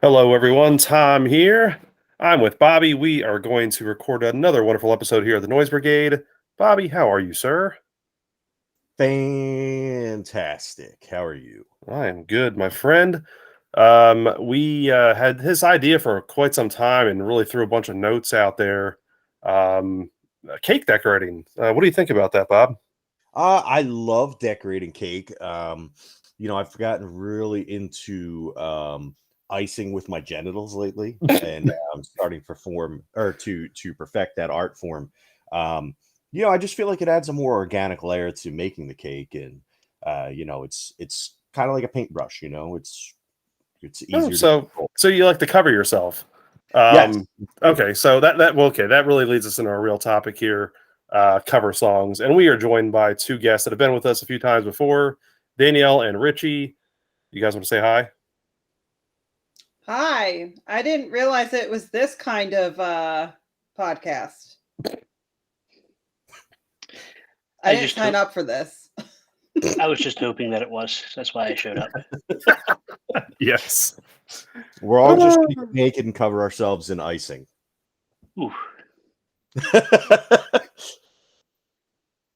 Hello, everyone. Tom here. I'm with Bobby. We are going to record another wonderful episode here at the Noise Brigade. Bobby, how are you, sir? Fantastic. How are you? I am good, my friend. We had this idea for quite some time and really threw a bunch of notes out there. Cake decorating. What do you think about that, Bob? I love decorating cake. I've gotten really into icing with my genitals lately, and I'm starting to perform or to perfect that art form. I just feel like it adds a more organic layer to making the cake, and it's kind of like a paintbrush. It's Oh, easier to so control. so you like to cover yourself. Yes. Okay, so that really leads us into our real topic here, cover songs. And we are joined by two guests that have been with us a few times before, Danielle and Richie. You guys want to say hi? Hi. I didn't realize it was this kind of podcast. I didn't sign up for this. I was just hoping that it was. That's why I showed up. Yes. We're all just going to get naked and cover ourselves in icing. Ooh.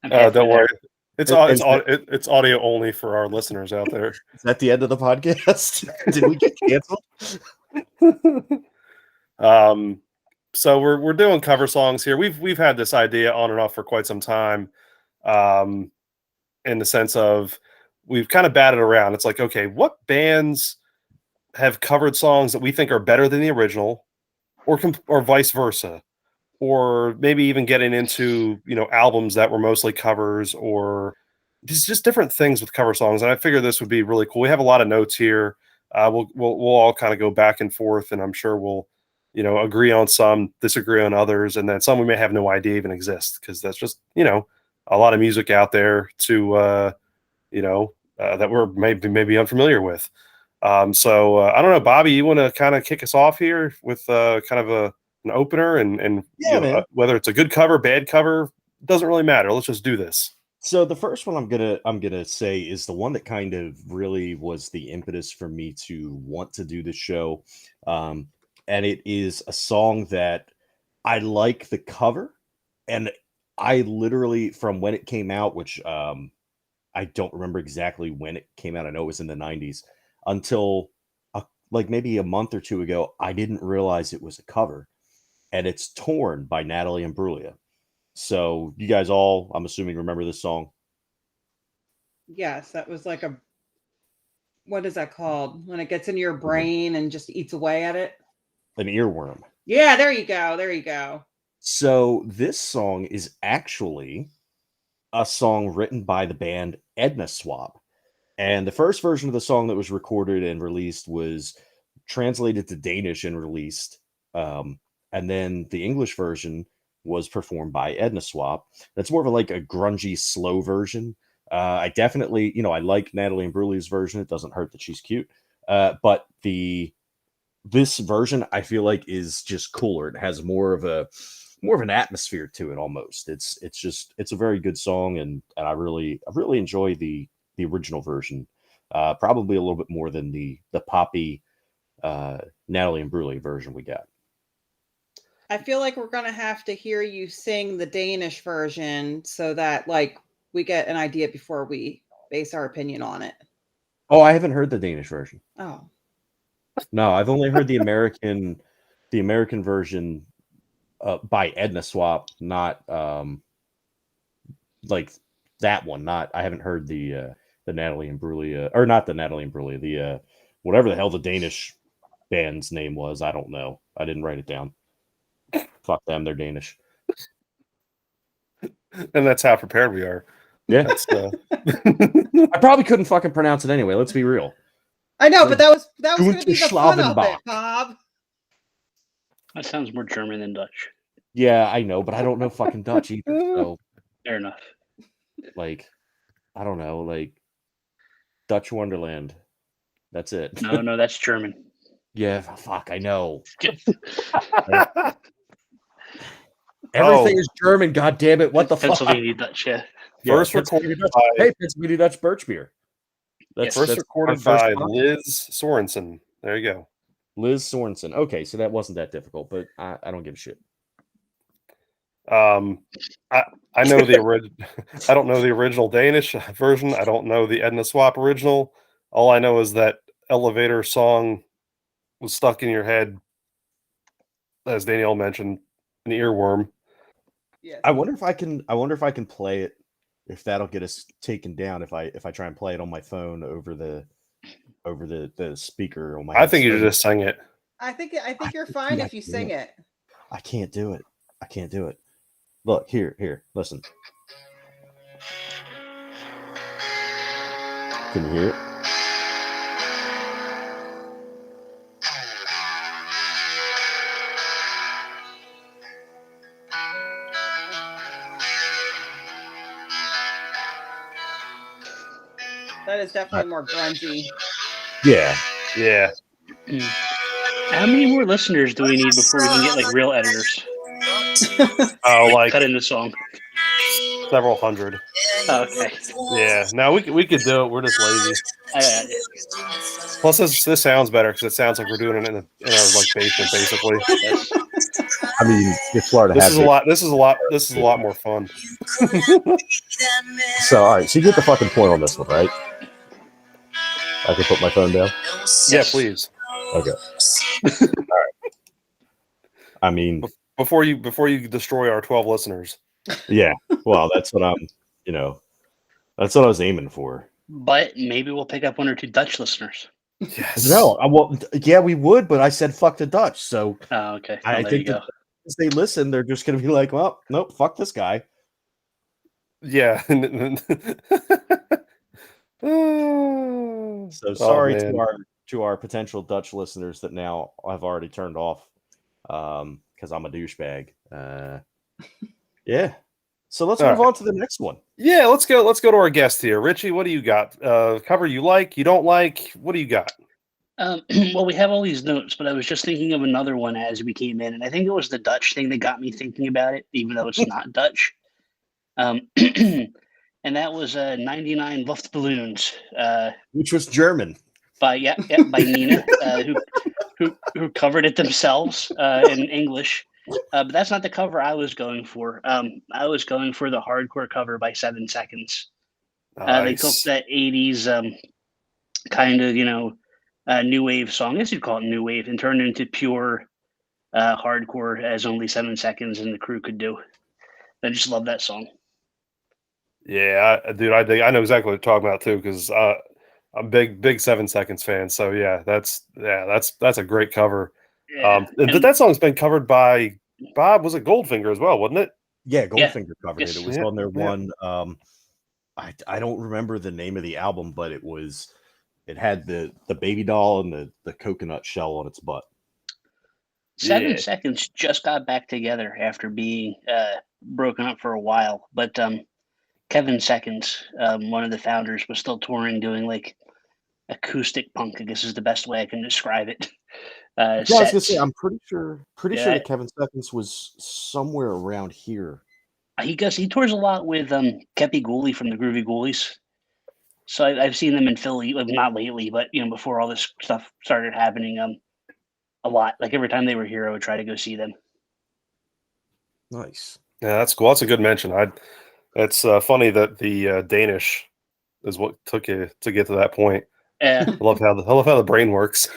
Don't worry. It's audio only for our listeners out there. Is that the end of the podcast? Did we get canceled? So we're doing cover songs here. We've had this idea on and off for quite some time. In the sense of we've kind of batted around. It's like, okay, what bands have covered songs that we think are better than the original, or vice versa, or maybe even getting into albums that were mostly covers, or just different things with cover songs. And I figure this would be really cool. We have a lot of notes here. We'll all kind of go back and forth, and I'm sure we'll agree on some, disagree on others, and then some we may have no idea even exist, because that's just a lot of music out there to that we're maybe unfamiliar with. So I don't know, Bobby, you want to kind of kick us off here with kind of an opener, and whether it's a good cover, bad cover, doesn't really matter. Let's just do this. So the first one I'm gonna say is the one that kind of really was the impetus for me to want to do this show, and it is a song that I like the cover, and I literally, from when it came out, which I don't remember exactly when it came out. I know it was in the 90s, until like maybe a month or two ago, I didn't realize it was a cover. And it's Torn by Natalie Imbruglia. So you guys all, I'm assuming, remember this song? Yes, that was like what is that called? When it gets into your brain and just eats away at it? An earworm. Yeah, there you go. There you go. So this song is actually a song written by the band Edna Swap. And the first version of the song that was recorded and released was translated to Danish and released. And then the English version was performed by Edna Swap. That's more of a grungy, slow version. I definitely, I like Natalie Imbruglia's version. It doesn't hurt that she's cute. But this version, I feel like, is just cooler. It has more of an atmosphere to it almost. It's a very good song, and I really enjoy the original version. Probably a little bit more than the poppy Natalie Imbruglia version we got. I feel like we're gonna have to hear you sing the Danish version so that we get an idea before we base our opinion on it. Oh, I haven't heard the Danish version. Oh. No, I've only heard the American version by Edna Swap, not like that one. I haven't heard the Natalie Imbruglia, or not the Natalie Imbruglia, the whatever the hell the Danish band's name was. I don't know. I didn't write it down. Fuck them, they're Danish. And that's how prepared we are. Yeah. I probably couldn't fucking pronounce it anyway. Let's be real. I know, but that was going to be the fun of it, Bob. That sounds more German than Dutch. Yeah, I know, but I don't know fucking Dutch either. So, fair enough. I don't know, Dutch Wonderland. That's it. No, that's German. Yeah, fuck, I know. Everything is German, god damn it. What the Pennsylvania fuck? Dutch, yeah. First recorded by Pennsylvania Dutch birch beer. That's recorded by Liz Sorensen. There you go. Liz Sorensen. Okay, so that wasn't that difficult, but I don't give a shit. I know the original. I don't know the original Danish version. I don't know the Edna Swap original. All I know is that elevator song was stuck in your head, as Danielle mentioned, an earworm. Yes. I wonder if I can play it. If that'll get us taken down. If I try and play it on my phone over the speaker on my. I think you should headset. just sing it. I think you're fine if you sing it. I can't do it. I can't do it. Look, here, listen. Can you hear it? That is definitely more grungy. Yeah. Yeah. How many more listeners do we need before we can get like real editors? Oh, like cut in the song. several hundred. Oh, okay. Yeah. No, we could do it. We're just lazy. Plus, this sounds better because it sounds like we're doing it in our like basement, basically. Yes. I mean, it's Florida. This is a lot. This is a lot more fun. So, all right. So you get the fucking point on this one, right? I can put my phone down. Yeah, please. Okay. All right. I mean, before you destroy our 12 listeners. Yeah. Well, that's what I'm. That's what I was aiming for. But maybe we'll pick up one or two Dutch listeners. Yes. No. Well, yeah, we would, but I said fuck the Dutch. So okay. I think that as they listen, they're just going to be like, well, nope, fuck this guy. Yeah. So sorry to our potential Dutch listeners that now I've already turned off because I'm a douchebag. Yeah. So let's move on to the next one. Yeah, let's go to our guest here. Richie, what do you got? Cover you like, you don't like? What do you got? Well, we have all these notes, but I was just thinking of another one as we came in, and I think it was the Dutch thing that got me thinking about it, even though it's not Dutch. And that was 99 Luftballons, which was German. By Nina, who covered it themselves in English. But that's not the cover I was going for. I was going for the hardcore cover by 7 Seconds. Nice. They took that 80s kind of, new wave song, I guess you'd call it new wave, and turned it into pure hardcore as only 7 Seconds and the crew could do. I just love that song. Yeah, dude, I know exactly what you're talking about too, because I'm a big 7 Seconds fan. So yeah, that's a great cover. Yeah. But that song's been covered by Bob. Was it Goldfinger as well, wasn't it? Yeah, Goldfinger covered it. Yes. It was on their one. I don't remember the name of the album, but it had the baby doll and the coconut shell on its butt. 7 Seconds just got back together after being broken up for a while, but Kevin Seconds, one of the founders, was still touring, doing like acoustic punk, I guess is the best way I can describe it. I was gonna say, I'm pretty sure that Kevin Seconds was somewhere around here. He tours a lot with Kepi Ghoulie from the Groovy Ghoulies. So I've seen them in Philly, not lately, but before all this stuff started happening, a lot. Like every time they were here, I would try to go see them. Nice. Yeah, that's cool. That's a good mention. It's funny that the Danish is what took you to get to that point. Yeah. I love how the brain works.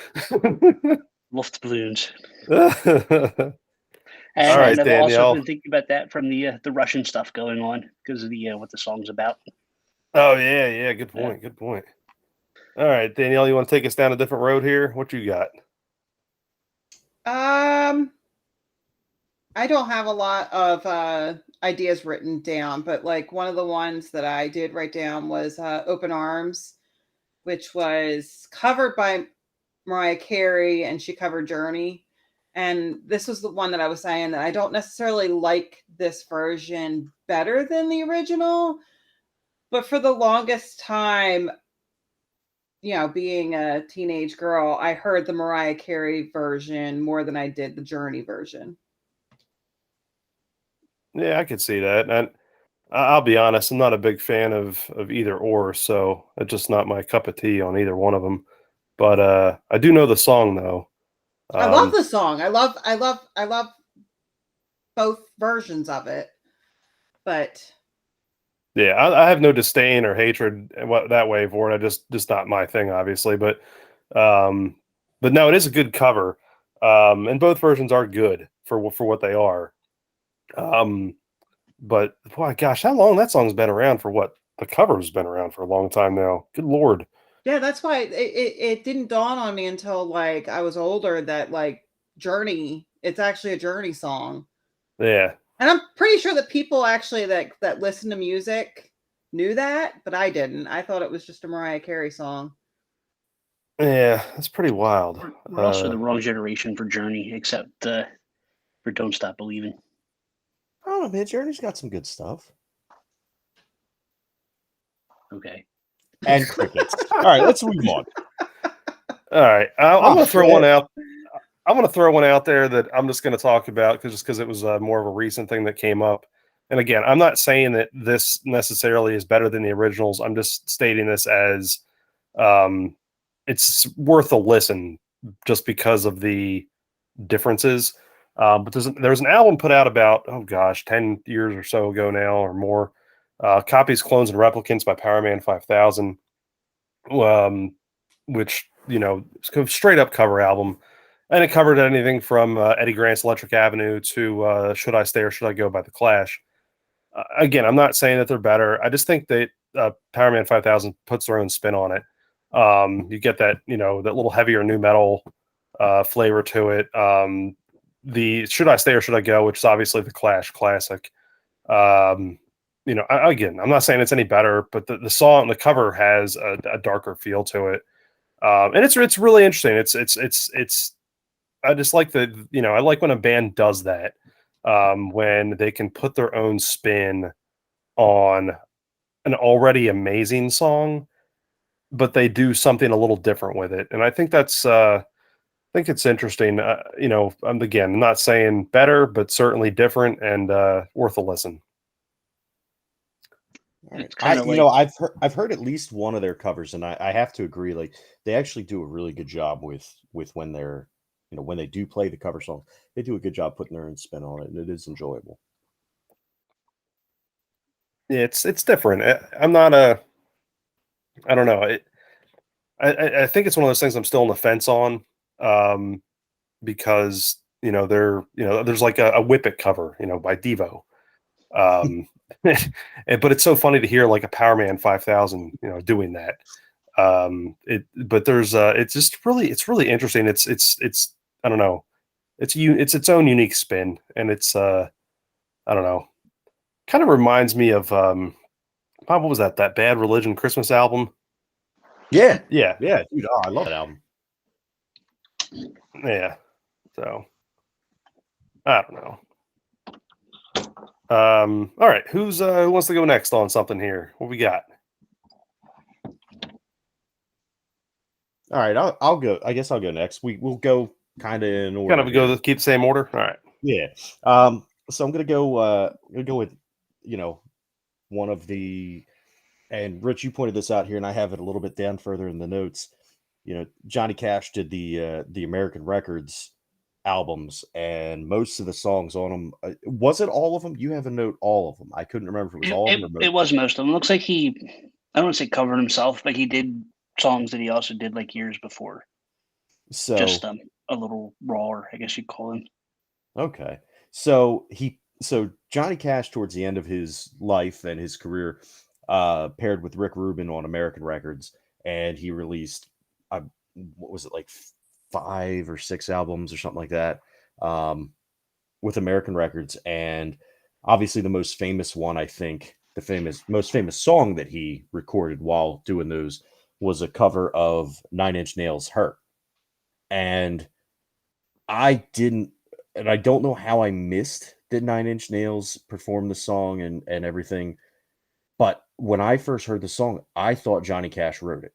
Luftballons. All right, I've Danielle. also been thinking about that from the Russian stuff going on because of the what the song's about. Oh yeah, good point. Good point. All right, Danielle, you want to take us down a different road here? What you got? I don't have a lot of ideas written down, but like one of the ones that I did write down was Open Arms, which was covered by Mariah Carey, and she covered Journey. And this was the one that I was saying that I don't necessarily like this version better than the original, but for the longest time, being a teenage girl, I heard the Mariah Carey version more than I did the Journey version. Yeah, I could see that. And I'll be honest, I'm not a big fan of either or, so it's just not my cup of tea on either one of them. But I do know the song though. I love the song. I love both versions of it. But yeah, I have no disdain or hatred that way for it. Just not my thing, obviously. But no, it is a good cover, and both versions are good for what they are. But boy, gosh, how long that song's been around for? What the cover's been around for a long time now. Good Lord. yeah, that's why it didn't dawn on me until like I was older that like Journey, it's actually a Journey song. Yeah. And I'm pretty sure that people actually that listen to music knew that, but I didn't. I thought it was just a Mariah Carey song. Yeah, that's pretty wild. We're also the wrong generation for Journey, except for Don't Stop Believing. I don't know, man. Journey's got some good stuff. Okay. And crickets. All right, let's move on. All right, I'm going to throw one out. I'm going to throw one out there that I'm just going to talk about because it was more of a recent thing that came up. And again, I'm not saying that this necessarily is better than the originals. I'm just stating this as it's worth a listen just because of the differences. But there's an album put out about, 10 years or so ago now or more. Copies, Clones, and Replicants by Powerman 5000, which, it's a straight up cover album. And it covered anything from Eddie Grant's Electric Avenue to Should I Stay or Should I Go by The Clash. Again, I'm not saying that they're better. I just think that Powerman 5000 puts their own spin on it. You get that, that little heavier new metal flavor to it. The Should I Stay or Should I Go, which is obviously the Clash classic. Again, I'm not saying it's any better, but the song, the cover has a darker feel to it. And it's really interesting. It's I just like I like when a band does that, when they can put their own spin on an already amazing song, but they do something a little different with it. And I think I think it's interesting. I'm not saying better, but certainly different and worth a listen. It's kind of I've heard at least one of their covers, and I have to agree. Like they actually do a really good job with when they're when they do play the cover song, they do a good job putting their own spin on it, and it is enjoyable. Yeah, it's different. I'm not I don't know. I think it's one of those things I'm still on the fence on, because there's like a Whip It cover, by Devo. But it's so funny to hear like a Powerman 5000, doing that. But there's it's really interesting. It's I don't know. It's its own unique spin, and it's I don't know. Kind of reminds me of what was that Bad Religion Christmas album? Yeah, yeah, dude. Oh, I love that album. Yeah. So I don't know. All right, who wants to go next on something here? What we got? All right, I'll go. I guess I'll go next. We'll go kind of in order. Kind of keep the same order. All right. Yeah. So I'm gonna go with one of the, and Rich, you pointed this out here, and I have it a little bit down further in the notes. Johnny Cash did the American Records albums, and most of the songs on them, was it all of them? You have a note all of them. I couldn't remember if it was all of them. It was most of them. It looks like I don't want to say covered himself, but he did songs that he also did like years before. So just a little rawer, I guess you'd call him. Okay. So Johnny Cash, towards the end of his life and his career, paired with Rick Rubin on American Records, and he released what was it, like 5 or 6 albums or something like that, with American Records. And obviously the most famous one, I think the most famous song that he recorded while doing those was a cover of Nine Inch Nails' Hurt. And I don't know how I missed that Nine Inch Nails perform the song and everything. But when I first heard the song, I thought Johnny Cash wrote it.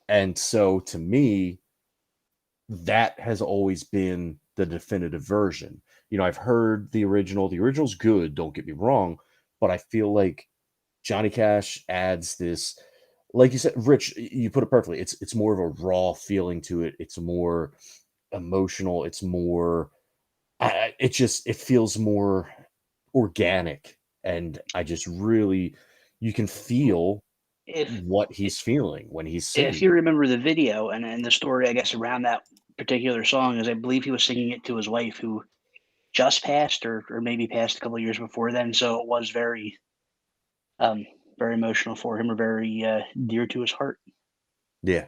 And so to me, that has always been the definitive version. I've heard the original. The original's good, don't get me wrong, but I feel like Johnny Cash adds this, like you said, Rich, you put it perfectly. It's more of a raw feeling to it. It's more emotional. It's more. It feels more organic, and I just really, you can feel what he's feeling when he's singing. If you remember the video and the story, I guess, around that particular song is I believe he was singing it to his wife who just passed or maybe passed a couple of years before then. So it was very, very emotional for him, or very dear to his heart. Yeah.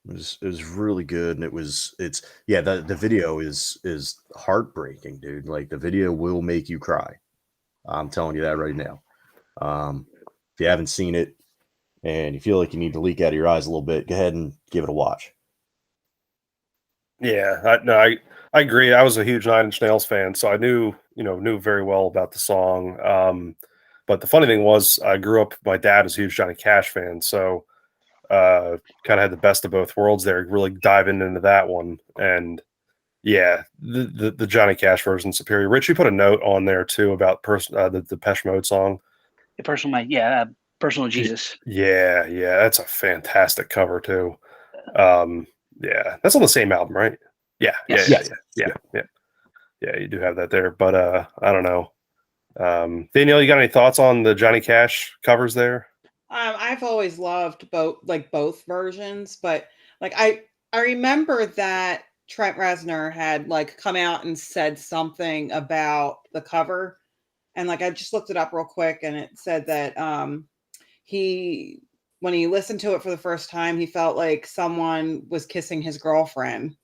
It was really good, and the video is heartbreaking, dude. Like, the video will make you cry. I'm telling you that right now. If you haven't seen it and you feel like you need to leak out of your eyes a little bit, go ahead and give it a watch. Yeah, I agree. I was a huge Nine Inch Nails fan, so I knew very well about the song. But the funny thing was, I grew up. My dad was a huge Johnny Cash fan, so kind of had the best of both worlds there. Really diving into that one, and yeah, the Johnny Cash version superior. Richie put a note on there too about the Depeche Mode song. Personal Jesus. Yeah, that's a fantastic cover too. Yeah, that's on the same album, right? Yeah, Yes. yeah. You do have that there, but I don't know. Danielle, you got any thoughts on the Johnny Cash covers there? I've always loved both versions, but like I remember that Trent Reznor had like come out and said something about the cover, and like I just looked it up real quick, and it said that when he listened to it for the first time, he felt like someone was kissing his girlfriend,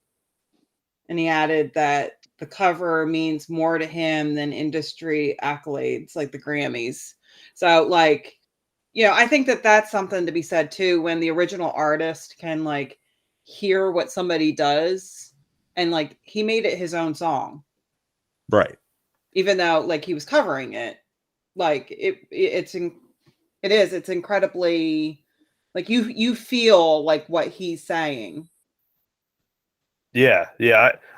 and he added that the cover means more to him than industry accolades like the Grammys. So like, I think that that's something to be said too, when the original artist can like hear what somebody does, and like he made it his own song, Right? even though like he was covering it. Like it's incredibly, like you feel like what he's saying. Yeah.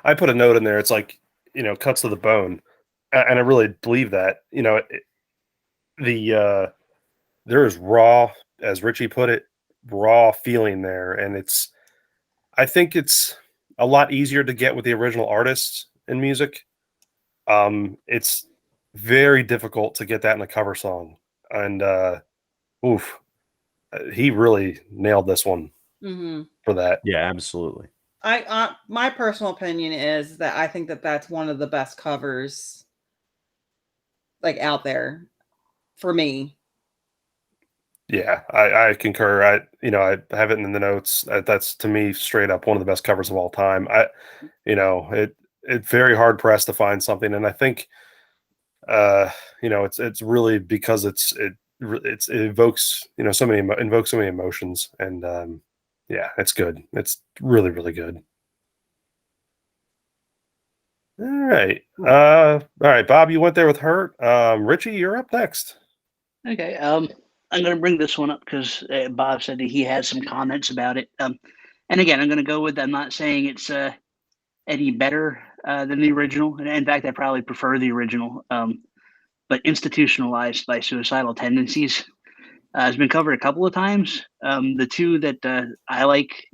I put a note in there. It's like, cuts to the bone, and I really believe that. There is raw, as Richie put it, raw feeling there, and I think it's a lot easier to get with the original artists in music. It's very difficult to get that in a cover song, and he really nailed this one for that. Yeah, absolutely. My personal opinion is that I think that that's one of the best covers like out there for me. Yeah, I concur. I have it in the notes. That's to me straight up one of the best covers of all time. It's very hard pressed to find something, and I think, it's really because it evokes so many emotions, and yeah, it's good. It's really, really good. All right, Bob, you went there with Hurt. Richie, you're up next. Okay. I'm going to bring this one up because Bob said that he has some comments about it. And again, I'm going to go with, I'm not saying it's any better than the original. And in fact, I probably prefer the original. But Institutionalized by Suicidal Tendencies has been covered a couple of times. The two that I like,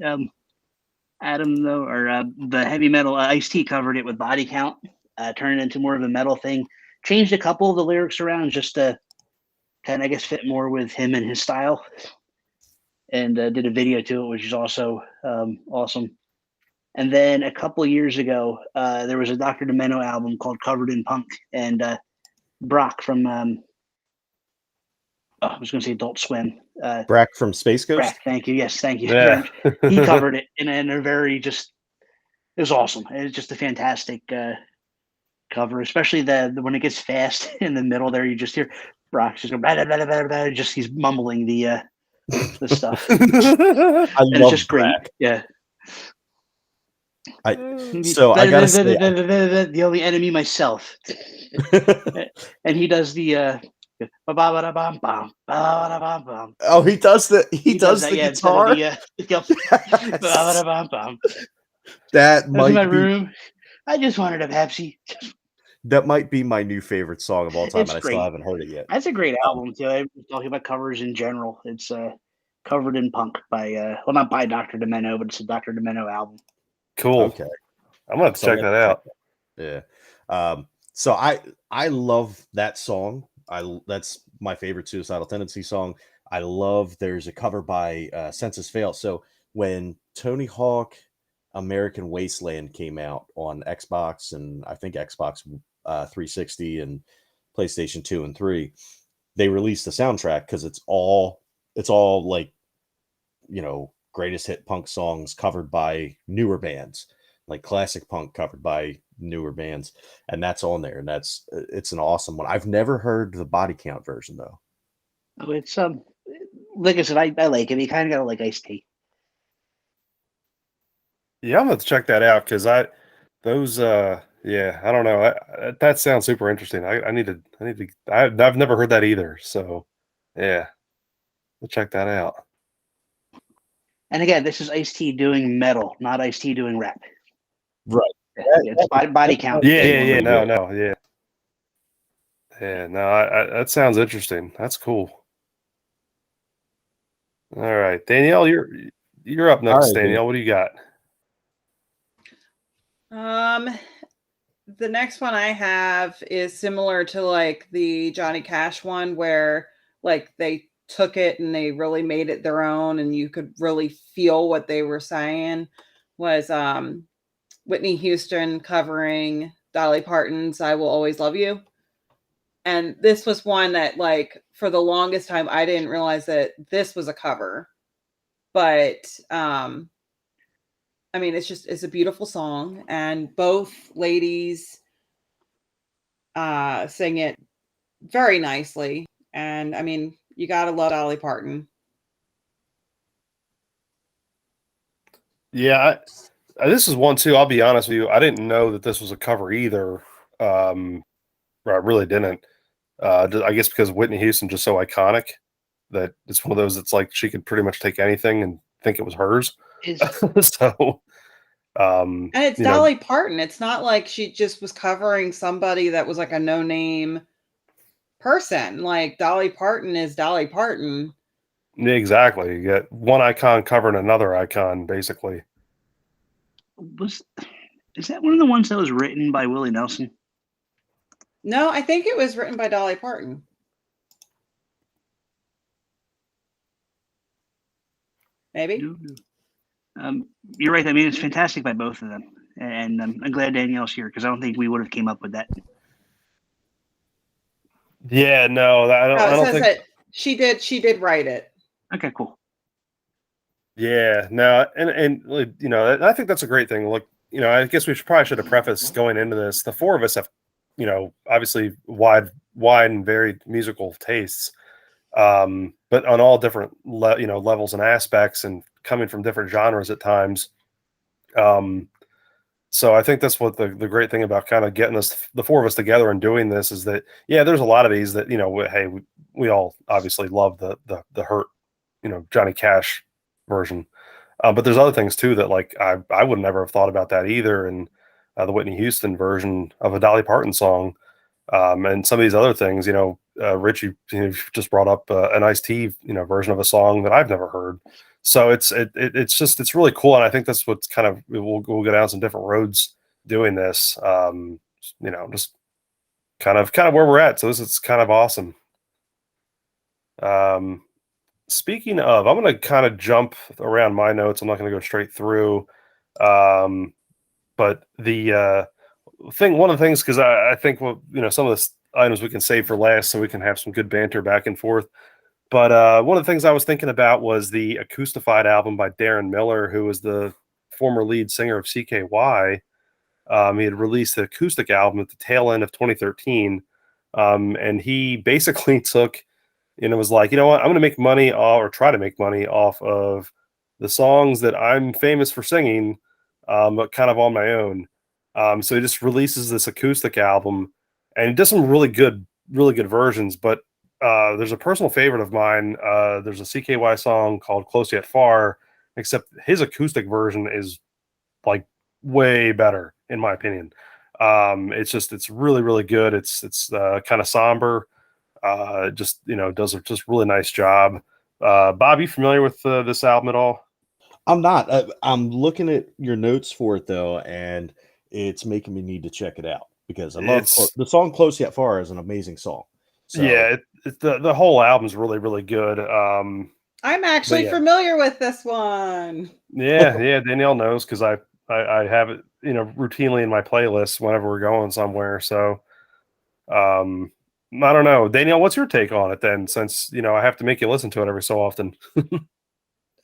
Adam, though, are the heavy metal. Ice-T covered it with Body Count, turned it into more of a metal thing. Changed a couple of the lyrics around just to kind of, I guess, fit more with him and his style, and did a video to it, which is also awesome. And then a couple of years ago, there was a Dr. Demento album called Covered in Punk, and Brock from I was going to say Adult Swim. Brack from Space Ghost. Brack, thank you. Yes, thank you. Yeah. He covered it, and a very it was awesome. It was just a fantastic cover, especially the when it gets fast in the middle there. You just hear Brock just go blah, blah, blah, blah, blah, just he's mumbling the stuff. I And love it's just Brack. great. Yeah. I gotta say, the only enemy myself. And he does the oh, he does the guitar. That might my be room. I just wanted a Pepsi. That might be my new favorite song of all time, It's and I great. still haven't heard it yet. That's a great album too. I'm talking about covers in general. It's Covered in Punk by well, not by Dr. Demento, but it's a Dr. Demento album. Cool. Okay. I'm gonna have to check that out. Yeah. So I love that song. That's my favorite Suicidal Tendency song. I love there's a cover by Census Fail. So when Tony Hawk American Wasteland came out on Xbox and I think Xbox 360 and PlayStation 2 and 3, they released the soundtrack because it's all like, you know, greatest hit punk songs covered by newer bands, like classic punk covered by newer bands, and that's on there, and it's an awesome one. I've never heard the Body Count version though. Oh, it's like I said, I like it. You kind of gotta like Iced Tea. Yeah, I'm gonna check that out because I don't know. That sounds super interesting. I've never heard that either. So yeah, we'll check that out. And again, this is Iced Tea doing metal, not Iced Tea doing rap. Right. It's Body Count. Yeah. No. Yeah. Yeah. No. That sounds interesting. That's cool. All right, Danielle, you're up next. Right, Danielle, what do you got? The next one I have is similar to like the Johnny Cash one, where like they took it and they really made it their own, and you could really feel what they were saying. Was Whitney Houston covering Dolly Parton's "I Will Always Love You," and this was one that, like, for the longest time, I didn't realize that this was a cover, but I mean, it's a beautiful song, and both ladies sing it very nicely. And I mean, you gotta love Dolly Parton. Yeah, this is one too. I'll be honest with you. I didn't know that this was a cover either. I really didn't. I guess because Whitney Houston just so iconic that it's one of those that's like she could pretty much take anything and think it was hers. So, and it's Dolly Parton. It's not like she just was covering somebody that was like a no-name person. Like, Dolly Parton is Dolly Parton. Exactly. You get one icon covering another icon, basically. Is that one of the ones that was written by Willie Nelson? No, I think it was written by Dolly Parton. Maybe. You're right. I mean, it's fantastic by both of them, and I'm glad Danielle's here because I don't think we would have came up with that. Yeah, no, I don't think that she did write it. Okay, cool. Yeah, no, and you know, I think that's a great thing. Like, you know, I guess we probably should have prefaced going into this. The four of us have, you know, obviously wide and varied musical tastes, but on all different levels and aspects, and coming from different genres at times. So I think that's what the great thing about kind of getting the four of us together and doing this is that, yeah, there's a lot of these that, you know, hey, we all obviously love the Hurt, you know, Johnny Cash version. But there's other things too that, like, I would never have thought about that either. And the Whitney Houston version of a Dolly Parton song, and some of these other things, you know, Richie, you know, just brought up an Ice-T, you know, version of a song that I've never heard. So it's really cool, and I think that's what's kind of we'll go down some different roads doing this. You know, just kind of where we're at. So this is kind of awesome. Speaking of, I'm going to kind of jump around my notes. I'm not going to go straight through. But the one of the things, because I think, well, you know, some of the items we can save for last so we can have some good banter back and forth. But one of the things I was thinking about was the Acoustified album by Darren Miller, who was the former lead singer of CKY. He had released the acoustic album at the tail end of 2013. And he basically took, and it was like, you know what, I'm going to make money or try to make money off of the songs that I'm famous for singing, but kind of on my own. So he just releases this acoustic album, and he does some really good versions. But there's a personal favorite of mine. There's a CKY song called "Close Yet Far," except his acoustic version is like way better, in my opinion. It's really good. It's kind of somber. Just, you know, does a just really nice job. Bob, you familiar with this album at all? I'm not. I'm looking at your notes for it though, and it's making me need to check it out because I love the song "Close Yet Far" is an amazing song. So, yeah, the whole album's really really good. I'm actually familiar with this one. Yeah, Danielle knows because I have it, routinely in my playlist whenever we're going somewhere. So, I don't know, Danielle, what's your take on it then? Since I have to make you listen to it every so often.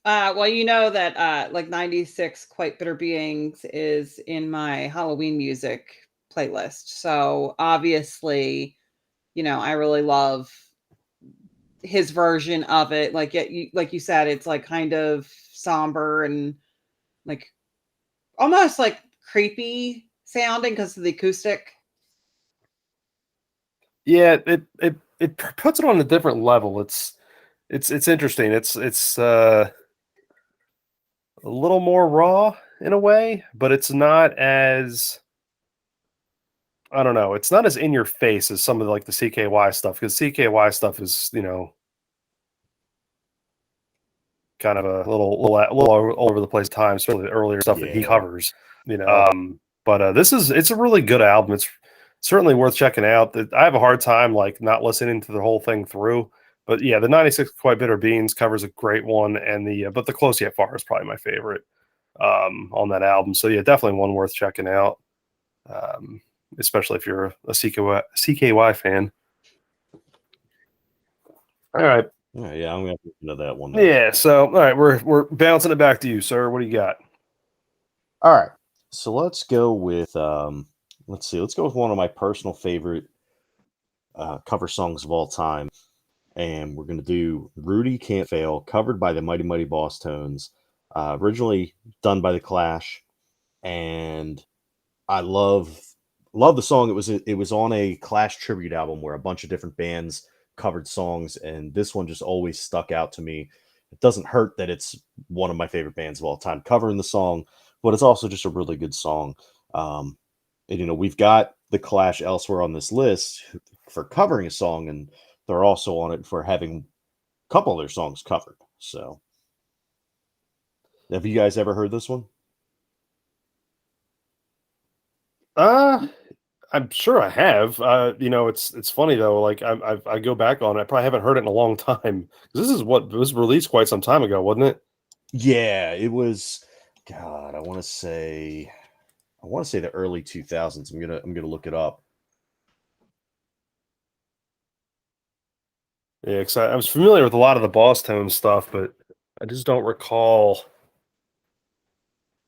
Well, you know that like 96 Quite Bitter Beings is in my Halloween music playlist. So obviously, I really love his version of it. Like like you said, it's like kind of somber and like almost like creepy sounding because of the acoustic. Yeah, it puts it on a different level. It's interesting. It's a little more raw in a way, but it's not as, I don't know, it's not as in your face as some of like the CKY stuff, because CKY stuff is, kind of a little all over the place at times, especially the earlier stuff that he covers, but it's a really good album. It's certainly worth checking out. I have a hard time like not listening to the whole thing through, but yeah, the 96 Quite Bitter Beans covers a great one, and but the Close Yet Far is probably my favorite on that album. So yeah, definitely one worth checking out, especially if you're a CKY fan. All right. Yeah, I'm gonna listen to that one. Yeah. So all right, we're bouncing it back to you, sir. What do you got? All right. So let's go with let's go with one of my personal favorite cover songs of all time, and we're gonna do "Rudy Can't Fail," covered by the Mighty Mighty Boss Tones, originally done by the Clash, and I love the song. It was on a Clash tribute album where a bunch of different bands covered songs, and this one just always stuck out to me. It doesn't hurt that it's one of my favorite bands of all time covering the song, but it's also just a really good song. And we've got the Clash elsewhere on this list for covering a song, and they're also on it for having a couple of their songs covered. So, have you guys ever heard this one? I'm sure I have. It's funny though. Like I go back on it. I probably haven't heard it in a long time. This was released quite some time ago, wasn't it? Yeah, it was. God, I want to say the early 2000s. I'm gonna look it up. Yeah, because I was familiar with a lot of the Boss Tone stuff, but I just don't recall.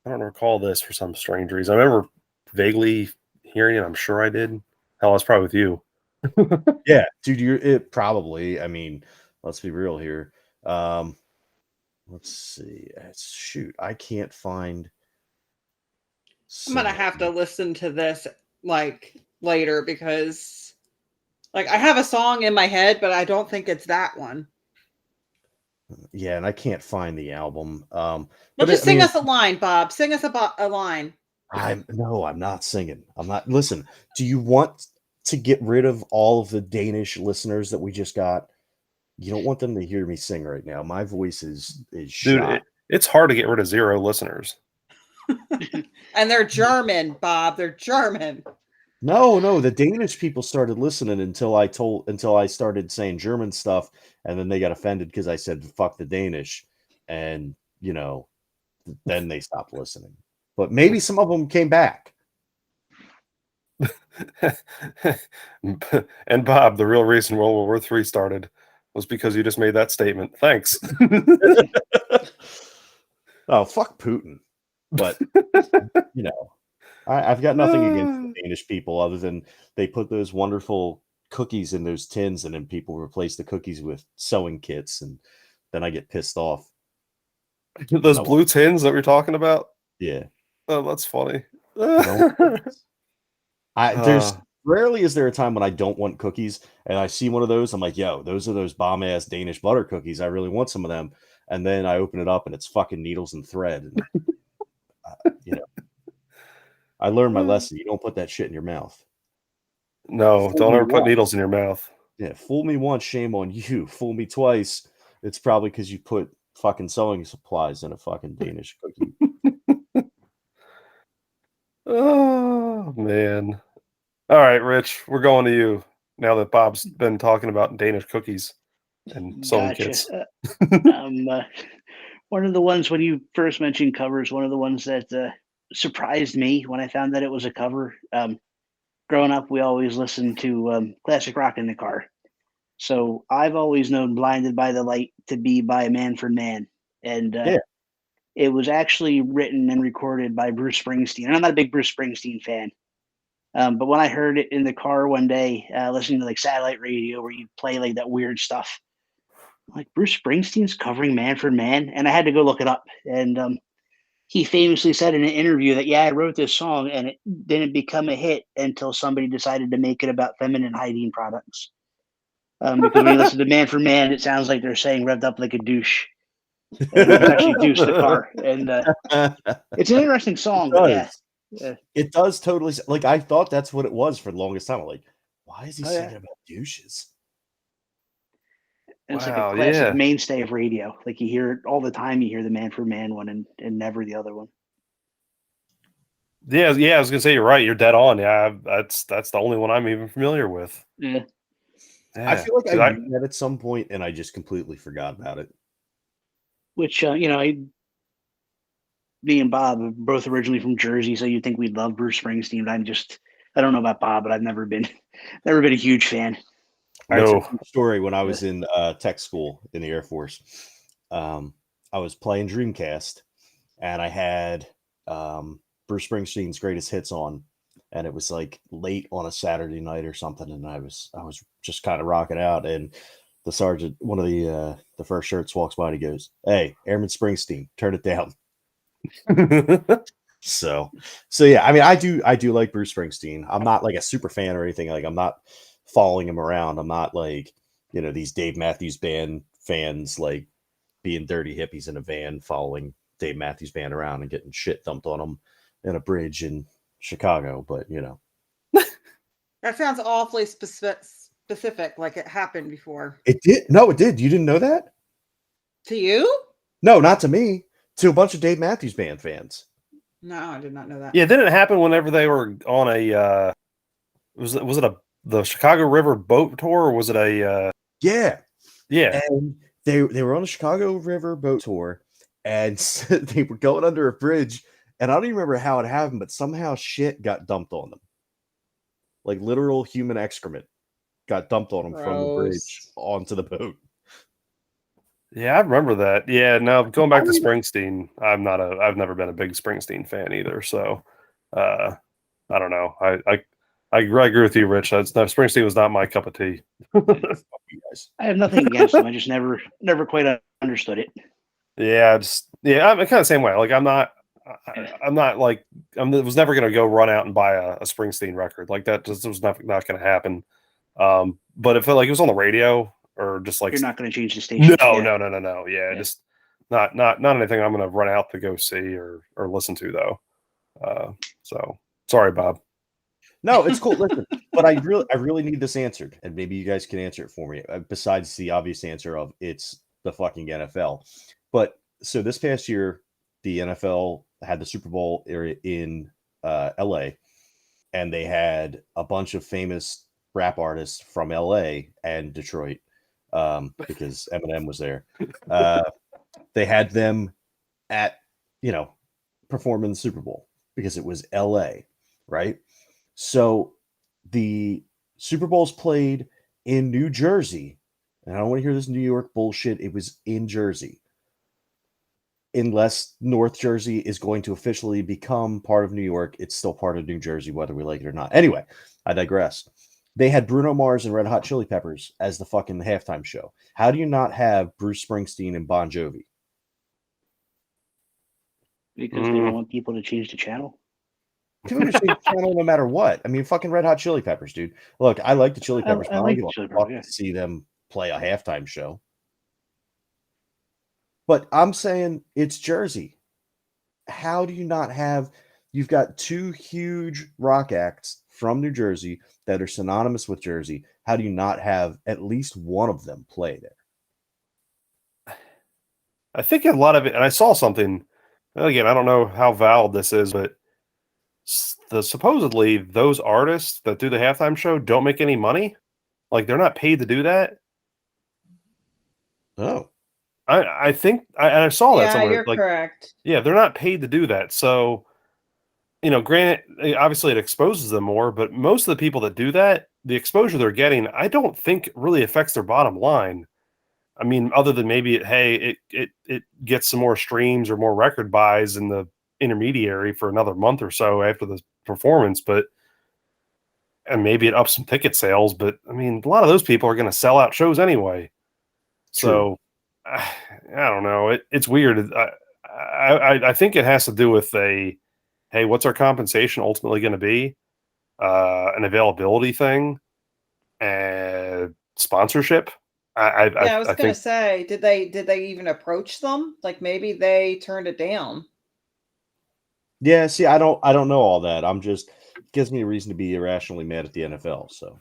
I don't recall this for some strange reason. I remember vaguely hearing it. I'm sure I did. Hell, I was probably with you. Yeah, dude, it probably. I mean, let's be real here. Let's see. Shoot, I can't find. I'm gonna have to listen to this like later because like I have a song in my head, but I don't think it's that one. Yeah, and I can't find the album. Well, just sing us a line, Bob. Sing us a line. I'm not singing. I'm not. Listen, do you want to get rid of all of the Danish listeners that we just got? You don't want them to hear me sing right now. My voice is shot. Dude, it's hard to get rid of 0 listeners. And they're German, Bob. They're German. No, the Danish people started listening until I started saying German stuff, and then they got offended because I said fuck the Danish, and then they stopped listening. But maybe some of them came back. And Bob, the real reason World War III started was because you just made that statement. Thanks. Oh, fuck Putin. But I've got nothing against the Danish people other than they put those wonderful cookies in those tins, and then people replace the cookies with sewing kits, and then I get pissed off. Those blue tins that we're talking about? Yeah. Oh, that's funny. There's rarely is there a time when I don't want cookies, and I see one of those, I'm like, yo, those are those bomb-ass Danish butter cookies. I really want some of them. And then I open it up, and it's fucking needles and thread. And, I learned my lesson. You don't put that shit in your mouth. No, don't ever put needles in your mouth. Yeah, fool me once, shame on you. Fool me twice, it's probably because you put fucking sewing supplies in a fucking Danish cookie. Oh man. All right, Rich, we're going to you now that Bob's been talking about Danish cookies and sewing Gotcha. kits. One of the ones when you first mentioned covers, one of the ones that surprised me when I found that it was a cover. Growing up, we always listened to classic rock in the car. So I've always known Blinded by the Light to be by Manfred Mann. And Yeah. it was actually written and recorded by Bruce Springsteen. And I'm not a big Bruce Springsteen fan. But when I heard it in the car one day, listening to like satellite radio where you play like that weird stuff, I'm like Bruce Springsteen's covering Manfred Mann, and I had to go look it up. And he famously said in an interview that, yeah, I wrote this song and it didn't become a hit until somebody decided to make it about feminine hygiene products. Because when you listen to Manfred Mann, it sounds like they're saying revved up like a douche. And it's actually Deuce the car. And it's an interesting song, but yeah. It does totally. Like, I thought that's what it was for the longest time. I'm like, why is he singing about douches? It's like a classic mainstay of radio. Like you hear it all the time. You hear the Manfred Mann one and never the other one. Yeah. I was gonna say you're right. You're dead on. Yeah, that's the only one I'm even familiar with. Yeah. I feel like I knew that at some point, and I just completely forgot about it. Which me and Bob are both originally from Jersey, so you'd think we'd love Bruce Springsteen. But I don't know about Bob, but I've never been a huge fan. No. Story when I was in tech school in the Air Force, I was playing Dreamcast, and I had Bruce Springsteen's Greatest Hits on, and it was like late on a Saturday night or something, and I was just kind of rocking out, and the sergeant, one of the first shirts, walks by and he goes, "Hey, Airman Springsteen, turn it down." so yeah, I mean, I do like Bruce Springsteen. I'm not like a super fan or anything. Like, I'm not following him around. I'm not like, these Dave Matthews Band fans, like being dirty hippies in a van following Dave Matthews Band around and getting shit dumped on them in a bridge in Chicago. But that sounds awfully specific, like it happened before. It did. No, it did. You didn't know that? To you? No, not to me. To a bunch of Dave Matthews Band fans. No, I did not know that. Yeah, didn't it happen whenever they were on a was it the Chicago River boat tour, or was it a Yeah. And they were on a Chicago River boat tour, and they were going under a bridge, and I don't even remember how it happened, but somehow shit got dumped on them. Like literal human excrement got dumped on them from the bridge onto the boat. Yeah, I remember that. Yeah, now going back to Springsteen, I've never been a big Springsteen fan either. So, I don't know. I agree with you, Rich. Springsteen was not my cup of tea. I have nothing against him. I just never quite understood it. Yeah, I'm kind of the same way. Like, I was never going to go run out and buy a Springsteen record. Like, that just was not going to happen. But it felt like it was on the radio, or just like, you're not going to change the station. No. Yeah, just not anything I'm going to run out to go see or listen to though. So sorry, Bob. No, it's cool. Listen, but I really need this answered, and maybe you guys can answer it for me. Besides the obvious answer of it's the fucking NFL. But so this past year, the NFL had the Super Bowl area in LA, and they had a bunch of famous rap artists from LA and Detroit, because Eminem was there. They had them at, perform in the Super Bowl because it was LA, right? So the Super Bowl's played in New Jersey, and I don't want to hear this New York bullshit. It was in Jersey. Unless North Jersey is going to officially become part of New York, it's still part of New Jersey, whether we like it or not. Anyway, I digress. They had Bruno Mars and Red Hot Chili Peppers as the fucking halftime show. How do you not have Bruce Springsteen and Bon Jovi? Because they don't want people to change the channel. People change the channel no matter what. I mean, fucking Red Hot Chili Peppers, dude. Look, I like the Chili Peppers, but I don't want to see them play a halftime show. But I'm saying it's Jersey. How do you not have... You've got two huge rock acts from New Jersey that are synonymous with Jersey. How do you not have at least one of them play there? I think a lot of it, and I saw something. Again, I don't know how valid this is, but supposedly those artists that do the halftime show don't make any money. Like they're not paid to do that. Oh, I think I saw that Yeah, somewhere. you're Like, correct. yeah, they're not paid to do that. So, granted, obviously it exposes them more, but most of the people that do that, the exposure they're getting, I don't think really affects their bottom line. I mean, other than maybe it gets some more streams or more record buys in the intermediary for another month or so after the performance, and maybe it ups some ticket sales. But I mean, a lot of those people are going to sell out shows anyway. So I don't know. It's weird. I think it has to do with hey, what's our compensation ultimately going to be? An availability thing and sponsorship. I was I gonna think say, did they even approach them? Like maybe they turned it down. yeah. See, I don't know all that. I'm just gives me a reason to be irrationally mad at the NFL. So,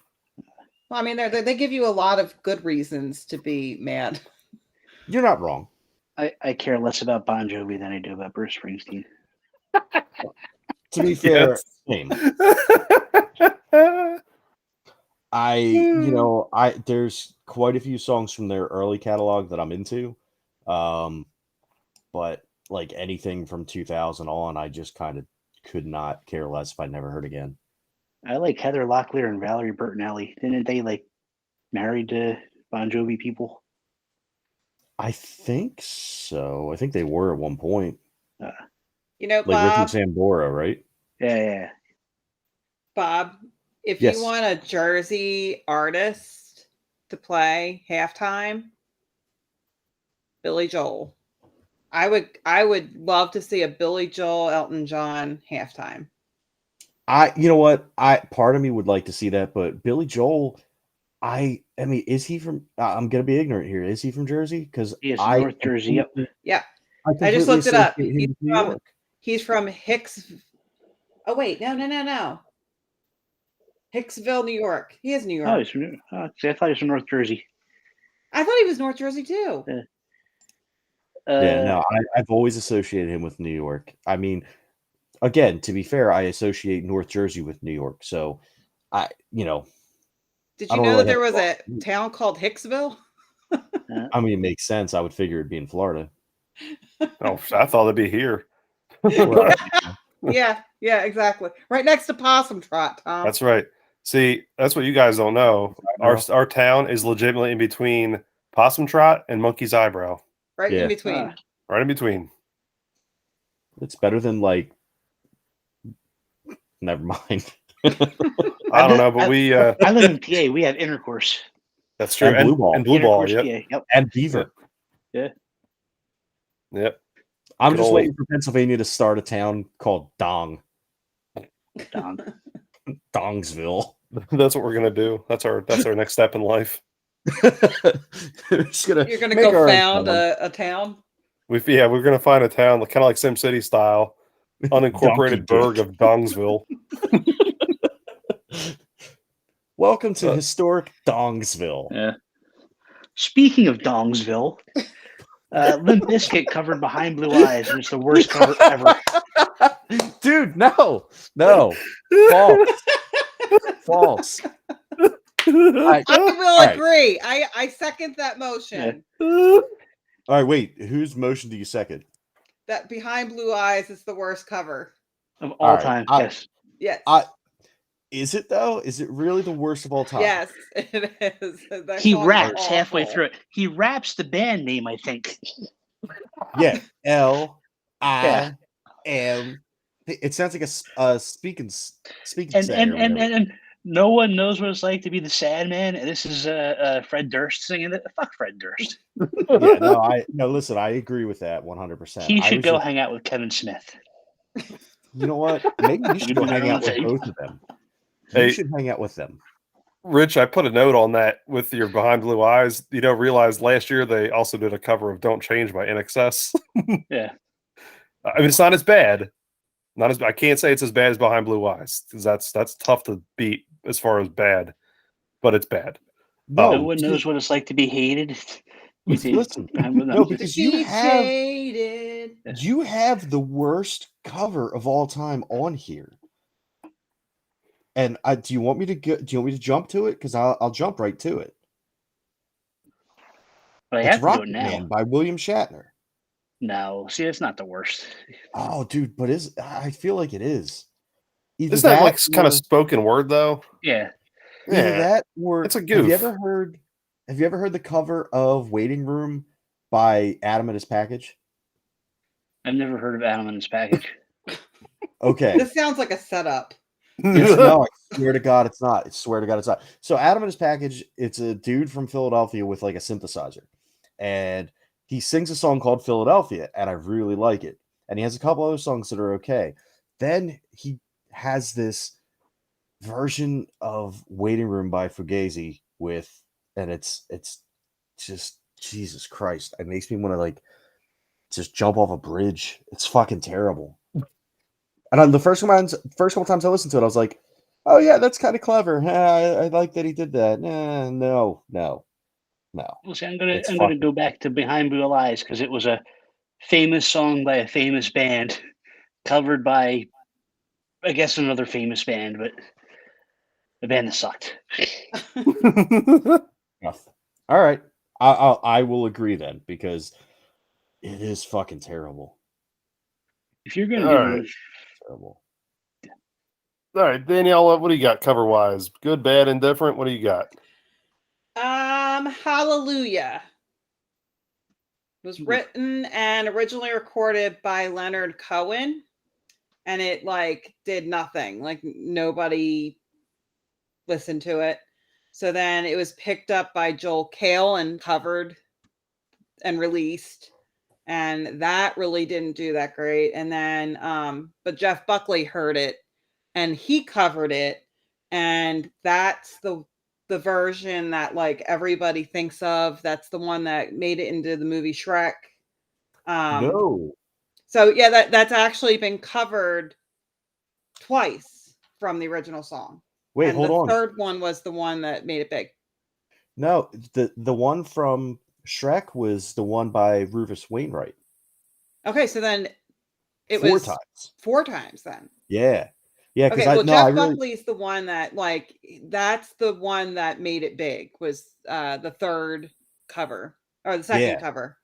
Well, I mean, they give you a lot of good reasons to be mad. you're not wrong. I care less about Bon Jovi than I do about Bruce Springsteen. To be fair, Yes. same. There's quite a few songs from their early catalog that I'm into. But like anything from 2000 on, I just kind of could not care less if I never heard again. I like Heather Locklear and Valerie Bertinelli. Didn't they like married to Bon Jovi people? I think so. I think they were at one point. Bob, Like Richie Sambora, right? Yeah. Bob, if Yes. you want a Jersey artist to play halftime, Billy Joel. I would love to see a Billy Joel, Elton John halftime. You know what? Part of me would like to see that, but Billy Joel, I mean, is he from? I'm gonna be ignorant here. Is he from Jersey? Because He is North Jersey. Yep. Yeah, I just looked it up. He's from Hicks. Oh wait, no. Hicksville, New York. He is New York. Oh, he's from. See, I thought he was from North Jersey. I thought he was North Jersey too. No, I've always associated him with New York. I mean, again, to be fair, I associate North Jersey with New York. So, Did you don't know really that there have- was a town called Hicksville? I mean, it makes sense. I would figure it'd be in Florida. Oh, I thought it'd be here. Well, Yeah, exactly. Right next to Possum Trot, Tom. That's right. See, that's what you guys don't know. Our town is legitimately in between Possum Trot and Monkey's Eyebrow. Right Yeah. in between. Right in between. it's better than like. Never mind. I don't know, but we I live in PA. We have intercourse. that's true. And Blue Ball. And Blue Ball, Intercourse, yep. PA. Yep. And Beaver. Yep. I'm Good just old- waiting for Pennsylvania to start a town called Dong. Don. Dongsville. That's what we're gonna do. That's our next step in life. We're just gonna You're gonna make go our own found town. a town. We're gonna find a town kind of like SimCity style, unincorporated Donkey burg of Dongsville. Welcome to historic Dongsville. Yeah. Speaking of Dongsville, Limp Bizkit covered Behind Blue Eyes, and it's the worst cover ever. Dude, no, false. I will right. agree. I second that motion. All right, wait. Whose motion do you second? That Behind Blue Eyes is the worst cover. Of all All right, time, yes. Yes. Is it though? Is it really the worst of all time? Yes, it is. That He song is raps halfway awful. through it. He raps the band name, I think. Yeah. L-I-M. It sounds like a speaking And saying or whatever. and no one knows what it's like to be the sad man. And this is Fred Durst singing it. Fuck Fred Durst. Yeah, listen, I agree with that 100%. He should go hang out with Kevin Smith. You know what? Maybe you should go hang out with both of them. You should hang out with them. Rich, I put a note on that with your Behind Blue Eyes. Realized last year they also did a cover of Don't Change by NXS. Yeah. I mean, it's not as bad. I can't say it's as bad as Behind Blue Eyes, because that's tough to beat as far as bad, but it's bad. No one knows what it's like to be hated. Listen, I'm with them. no, because you She's have shaded. the worst cover of all time on here. And do you want me to jump to it? Because I'll jump right to it. But I It's have to do it Rocket now. Man by William Shatner. No, see, it's not the worst. Oh, dude, but I feel like it is. Either Isn't that like kind of or- spoken word though? Yeah. Either Yeah, that or it's a Have you goof. ever heard the cover of Waiting Room by Adam and His Package? I've never heard of Adam and his package. Okay. This sounds like a setup. No, I swear to God, it's not. I swear to God, it's not. So Adam and His Package, it's a dude from Philadelphia with like a synthesizer. And he sings a song called Philadelphia, and I really like it. And he has a couple other songs that are okay. Then he has this version of Waiting Room by Fugazi and it's just Jesus Christ. It makes me want to like just jump off a bridge. It's fucking terrible. And on the first couple times I listened to it, I was like, "Oh yeah, that's kind of clever. I like that he did that." No. Well, see, I'm It's gonna fucking- go back to Behind Blue Eyes because it was a famous song by a famous band, covered by, I guess, another famous band, but the band that sucked. Rough. All right, I will agree then because it is fucking terrible. If you're gonna All do right. Terrible. All right, Danielle, what do you got cover wise? Good, bad, indifferent. What do you got? Hallelujah was written and originally recorded by Leonard Cohen, and it like did nothing. Like nobody listened to it. So then it was picked up by Joel Cale and covered and released, and that really didn't do that great. And then but Jeff Buckley heard it and he covered it, and that's the version that like everybody thinks of. That's the one that made it into the movie Shrek. No. So yeah, that's actually been covered twice from the original song. Wait, and hold the on. third one was the one that made it big. No, the one from Shrek was the one by Rufus Wainwright. Okay, so then it Four was times. 4 times then. Yeah. Yeah, because Okay, well, Jeff really, Buckley's the one that like that's the one that made it big was the third cover or the second Yeah. cover.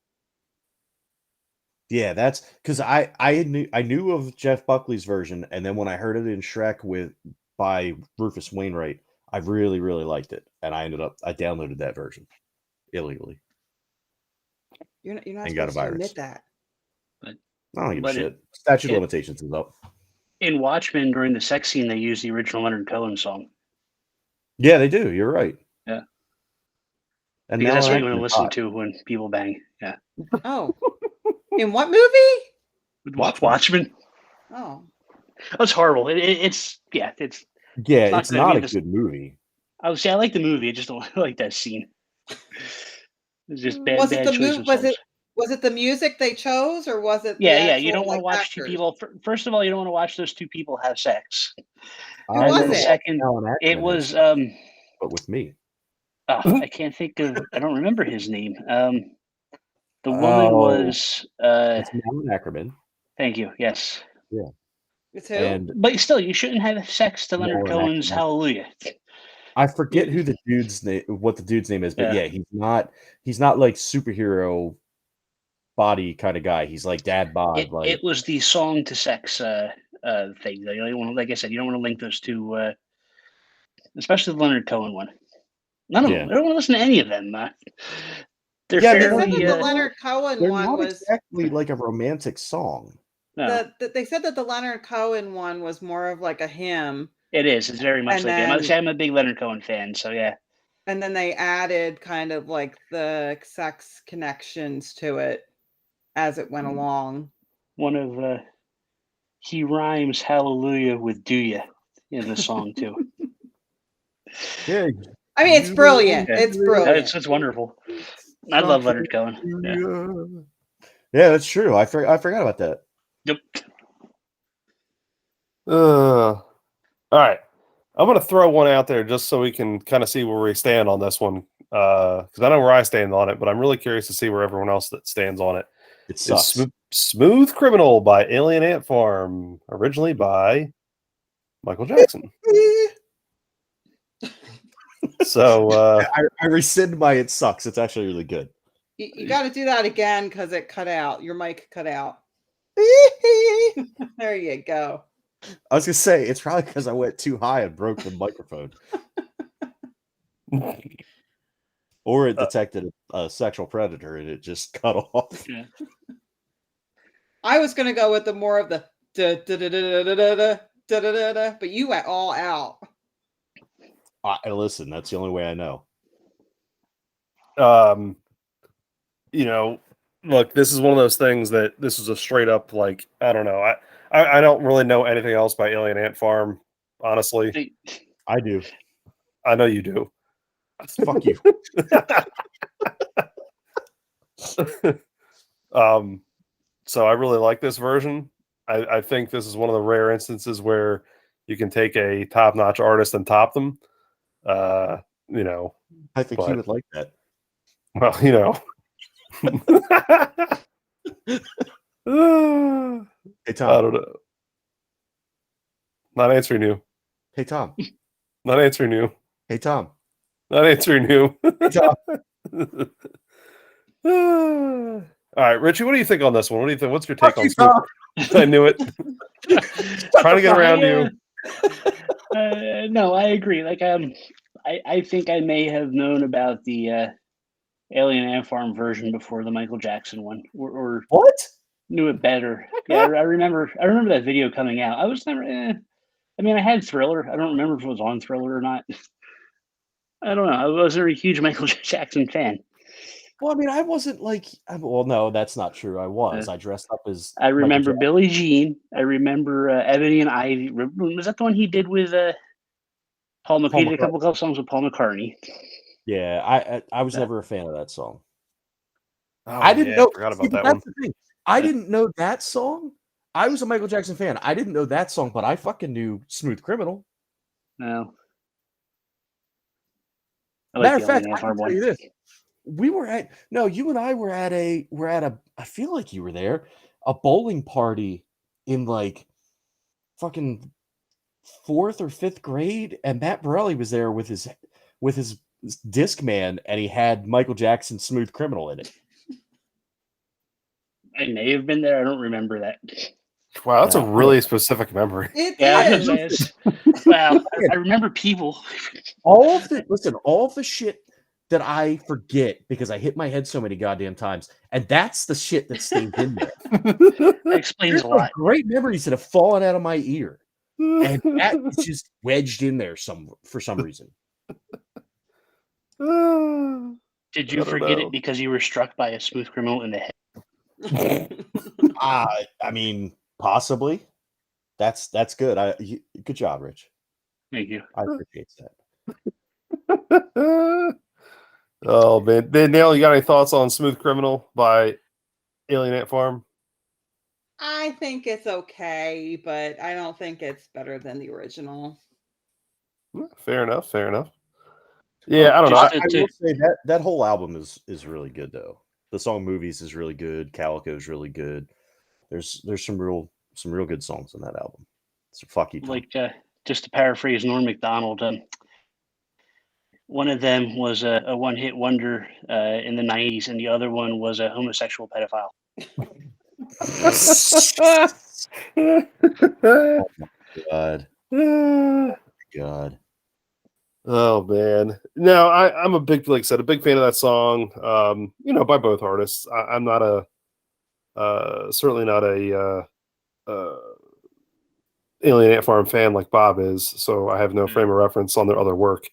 Yeah, that's because I knew of Jeff Buckley's version, and then when I heard it in Shrek by Rufus Wainwright, I really, really liked it. And I downloaded that version illegally. You're not And got a supposed to virus. admit that. I don't give a But shit. Statute of limitations is up. In Watchmen, during the sex scene, they used the original Leonard Cohen song. Yeah, they do. You're right. Yeah. And Because that's what you Malin want to Ackerman's listen hot. to when people bang. Yeah. Oh. In what movie? Watchmen. Oh. That's horrible. It's Yeah, it's it's gonna not be a this- good movie. I would say I like the movie. I just don't like that scene. It's just bad. Was it bad the choice movie? of songs. Was it the music they chose, or was it? Yeah, the yeah. actual, You don't want to like, watch two actors? people. First of all, you don't want to watch those two people have sex. Who And was then it? second, Malin it Ackerman was is, but with me. I can't think of. I don't remember his name. The woman was. It's Malin Ackerman. Thank you. Yes. It's who? And But still, you shouldn't have sex to Leonard Nolan Cohen's Ackerman. Hallelujah. I forget what the dude's name is, but Yeah. yeah, he's not like superhero body kind of guy. He's like dad bod. It was the song to sex thing. You don't want to, like I said, you don't want to link those two, especially the Leonard Cohen one. None of them. I don't want to listen to any of them. They're Yeah, I mean, They said fairly. that the Leonard Cohen they're one not was exactly like a romantic song. No, they said that the Leonard Cohen one was more of like a hymn, it is. It's very much And like him. then- I'm a big Leonard Cohen fan, so yeah. and then they added kind of like the sex connections to it as it went along. One of he rhymes Hallelujah with Do Ya in the song too. Yeah, I mean, it's brilliant. It's brilliant. It's wonderful. I love Leonard Cohen. Yeah, that's true. I forgot about that. Yep. All right. I'm going to throw one out there just so we can kind of see where we stand on this one. Because I know where I stand on it, but I'm really curious to see where everyone else that stands on it. It sucks. Smooth Criminal by Alien Ant Farm, originally by Michael Jackson. So I rescind my it sucks. It's actually really good. You got to do that again because it cut out. Your mic cut out. There you go. I was gonna say it's probably because I went too high and broke the microphone, or it detected a sexual predator and it just cut off. Yeah. I was gonna go with the more of the da-da-da-da-da-da-da-da-da, but you went all out. Listen, that's the only way I know. You know, look, this is one of those things that this is a straight up like I don't know. I don't really know anything else by Alien Ant Farm, honestly. I do. I know you do. Fuck you. So I really like this version. I think this is one of the rare instances where you can take a top-notch artist and top them. You know, I think you would like that. Well, you know. Hey Tom. I don't know. Not answering you. Hey Tom. Not answering you. Hey Tom. Not answering you. Hey Tom. All right, Richie, what do you think on this one? What do you think? What's your take Fuck on you, Smooth? Tom. I knew it. Trying to get around you. No, I agree. Like, I think I may have known about the Alien Ant Farm version before the Michael Jackson one, or What? knew it better. Yeah, I remember that video coming out. I was never. I mean, I had Thriller. I don't remember if it was on Thriller or not. I don't know. I wasn't a huge Michael Jackson fan. Well, I mean, I wasn't like. Well, no, that's not true. I was. I dressed up as. I remember Billie Jean. I remember Ebony and Ivy. Was that the one he did with Paul McCartney? He did a couple of songs with Paul McCartney. Yeah, I was never a fan of that song. Oh, I didn't know. I forgot about that that's one. The thing. I didn't know that song. I was a Michael Jackson fan. I didn't know that song, but I fucking knew "Smooth Criminal." No. Matter of fact, I can tell you this: you and I were at a. I feel like you were there, a bowling party in like fucking 4th or 5th grade, and Matt Borelli was there with his Discman, and he had Michael Jackson's "Smooth Criminal" in it. I may have been there. I don't remember that. Wow, that's a really specific memory. It is. Wow, I remember people. All of the shit that I forget because I hit my head so many goddamn times, and that's the shit that stays in there. That explains a lot. Great memories that have fallen out of my ear, and that is just wedged in there for some reason. Did you forget it because you were struck by a smooth criminal in the head? I mean, possibly. That's good. Good job, Rich. Thank you. I appreciate that. Oh man, Danielle, you got any thoughts on "Smooth Criminal" by Alien Ant Farm? I think it's okay, but I don't think it's better than the original. Fair enough. Yeah, I don't know. I will say that whole album is really good though. The song "Movies" is really good. Calico is really good. There's some real good songs on that album. So fuck you, Tom. Like just to paraphrase Norm Macdonald, one of them was a one-hit wonder in the 90s, and the other one was a homosexual pedophile. Oh my God. Oh man. No, I'm a big, like I said, a big fan of that song. By both artists. I'm not certainly not a Alien Ant Farm fan like Bob is, so I have no frame of reference on their other work.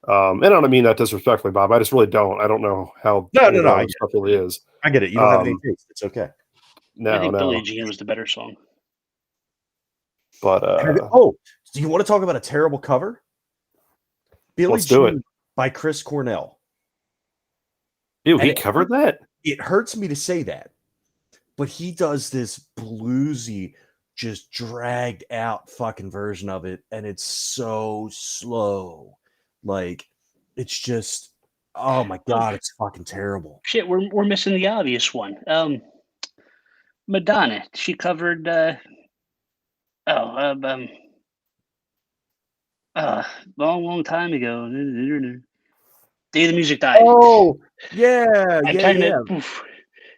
And I don't mean that disrespectfully, Bob. I just really don't. I don't know how no, stuff really is. I get it. You don't have any taste. It's okay. I think Billie Jean was the better song. But do you want to talk about a terrible cover? Billie Jean by Chris Cornell. Ew, he covered that? It hurts me to say that, but he does this bluesy, just dragged out fucking version of it, and it's so slow. Like, it's just, oh my god, it's fucking terrible. Shit, we're missing the obvious one. Madonna, she covered long time ago. Day the Music Died. Oh, yeah,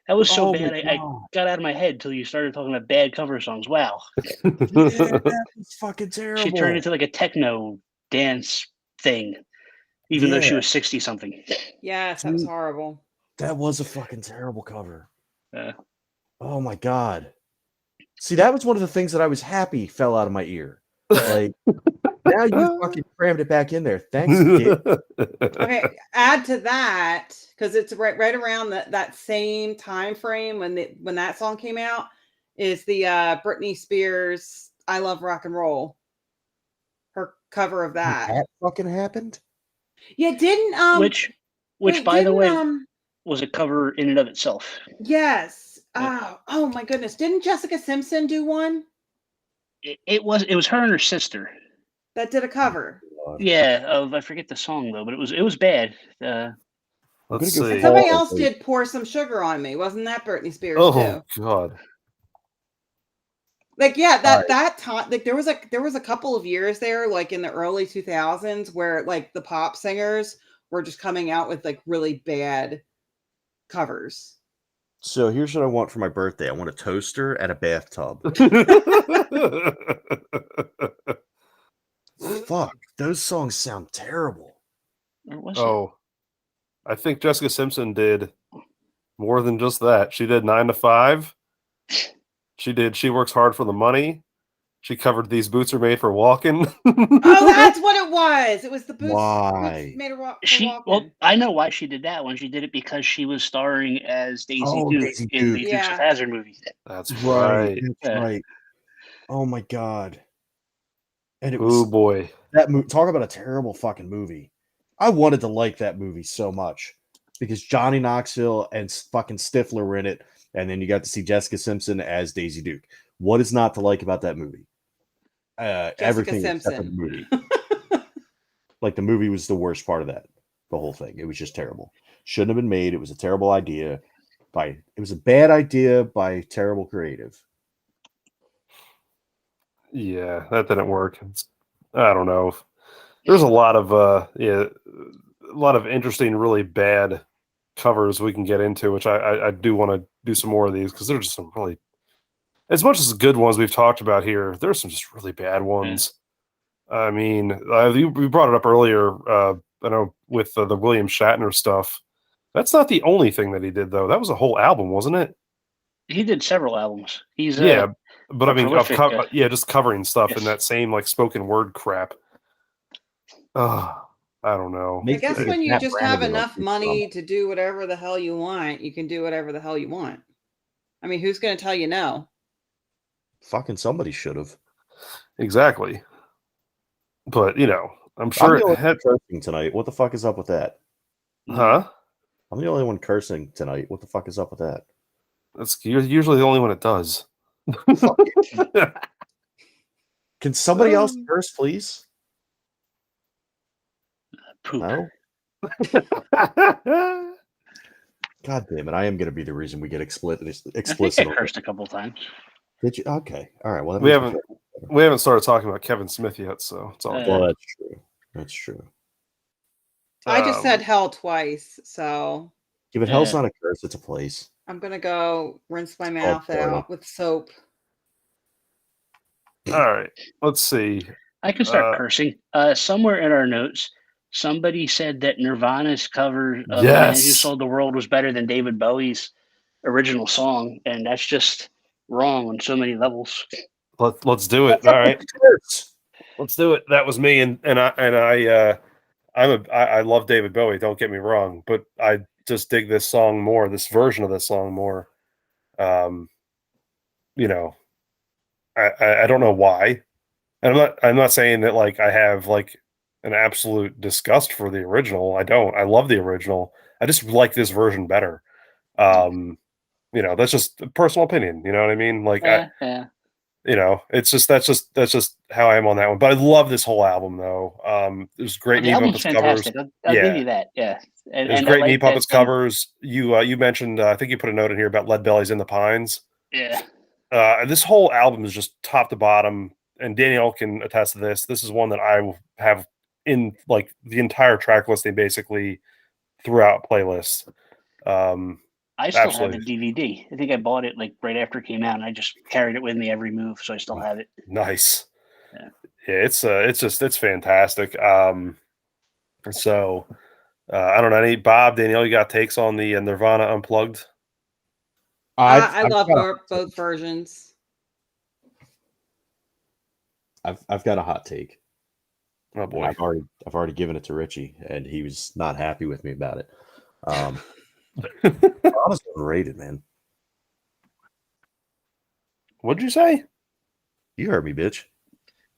That was so Oh bad. my I got out of my head until you started talking about bad cover songs. Wow. Yeah, that was fucking terrible. She turned into like a techno dance thing, even though she was 60 something. Yes, that was horrible. That was a fucking terrible cover. Oh my god. See, that was one of the things that I was happy fell out of my ear. Like, now you fucking crammed it back in there. Thanks, kid. Okay, add to that, because it's right around that same time frame when that song came out, is the Britney Spears "I Love Rock and Roll," her cover of that. That fucking happened. Yeah, didn't which by the way was a cover in and of itself. Yes. Oh my goodness! Didn't Jessica Simpson do one? It was her and her sister that did a cover. Yeah, I forget the song though, but it was bad. Let's see. And somebody else did "Pour Some Sugar on Me." Wasn't that Britney Spears too? Oh god! Like that time, like there was a couple of years there, like in the early 2000s, where like the pop singers were just coming out with like really bad covers. So here's what I want for my birthday. I want a toaster and a bathtub. Fuck, those songs sound terrible. I think Jessica Simpson did more than just that. She did 9 to 5. She works hard for the money. She covered These Boots Are Made for Walking. Oh, that's what it was. It was the boots. Why? Boots made for walking. Well, I know why she did that one. She did it because she was starring as Daisy Duke in the Dukes of Hazzard movie. That's right. That's right. Oh my god. And it was boy. That talk about a terrible fucking movie. I wanted to like that movie so much because Johnny Knoxville and fucking Stifler were in it, and then you got to see Jessica Simpson as Daisy Duke. What is not to like about that movie? Everything except for the movie. Like, the movie was the worst part of that. The whole thing. It was just terrible. Shouldn't have been made. It was a terrible idea. It was a bad idea by terrible creative. Yeah, that didn't work. I don't know. There's a lot of interesting, really bad covers we can get into, which I do want to do some more of these because there's just some really, as much as the good ones we've talked about here, there's some just really bad ones. I mean, we brought it up earlier. I know with the William Shatner stuff. That's not the only thing that he did, though. That was a whole album, wasn't it? He did several albums. He's but I mean, prolific, just covering stuff in that same like spoken word crap. I don't know. I guess when you just have enough money to do whatever the hell you want, you can do whatever the hell you want. I mean, who's going to tell you no? Fucking somebody should have. Exactly. But, I'm sure it had cursing tonight. What the fuck is up with that? Huh? I'm the only one cursing tonight. What the fuck is up with that? You're usually the only one that does. Can somebody else curse, please? Poop. No? God damn it. I am going to be the reason we get explicit. I think I cursed a couple times. Did you? Okay. All right. Well, we haven't started talking about Kevin Smith yet, so it's all good. Well, that's true. That's true. I just said hell twice, so. Yeah, but hell's not a curse. It's a place. I'm going to go rinse my mouth out with soap. All right. Let's see. I can start cursing. Somewhere in our notes, somebody said that Nirvana's cover of The Man Who Sold the World was better than David Bowie's original song, and that's just wrong on so many levels. Let's do it. All right. Let's do it. That was me, and I love David Bowie, don't get me wrong, but I just dig this song more, this version of this song more. I don't know why. And I'm not saying that like I have like an absolute disgust for the original. I don't. I love the original. I just like this version better. That's just a personal opinion. You know what I mean? Like, it's just that's just how I am on that one. But I love this whole album though. There's great The Meat album's Puppets covers. fantastic. I'll give you that. Yeah, There's and I great Meat like that. Puppets covers. You mentioned I think you put a note in here about Lead Belly's In the Pines. Yeah. This whole album is just top to bottom, and Danielle can attest to this. This is one that I will have in like the entire track listing basically throughout playlists. I still absolutely. have the DVD. I think I bought it like right after it came out, and I just carried it with me every move, so I still have it. Nice. Yeah, it's fantastic. So I don't know. Any Bob, Danielle, you got takes on the Nirvana Unplugged? I love both versions. I've got a hot take. Oh boy, I've already given it to Richie, and he was not happy with me about it. Nirvana's overrated, man. What'd you say? You heard me, bitch.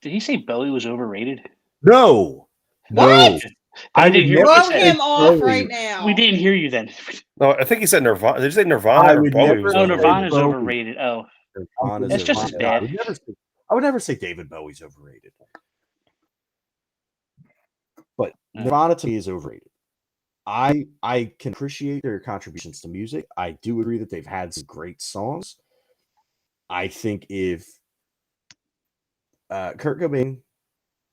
did he say Bowie was overrated? No, What? no. I didn't hear Throw what you him said. off right now. We didn't hear you then. No, I think he said Nirvana. Did you say Nirvana I or would Bowie? never Was say Oh, overrated? Nirvana's Bowie. overrated. Oh, Nirvana's that's just as overrated. bad. I would never say David Bowie's overrated. But Nirvana to me is overrated. I can appreciate their contributions to music. I do agree that they've had some great songs. I think if Kurt Cobain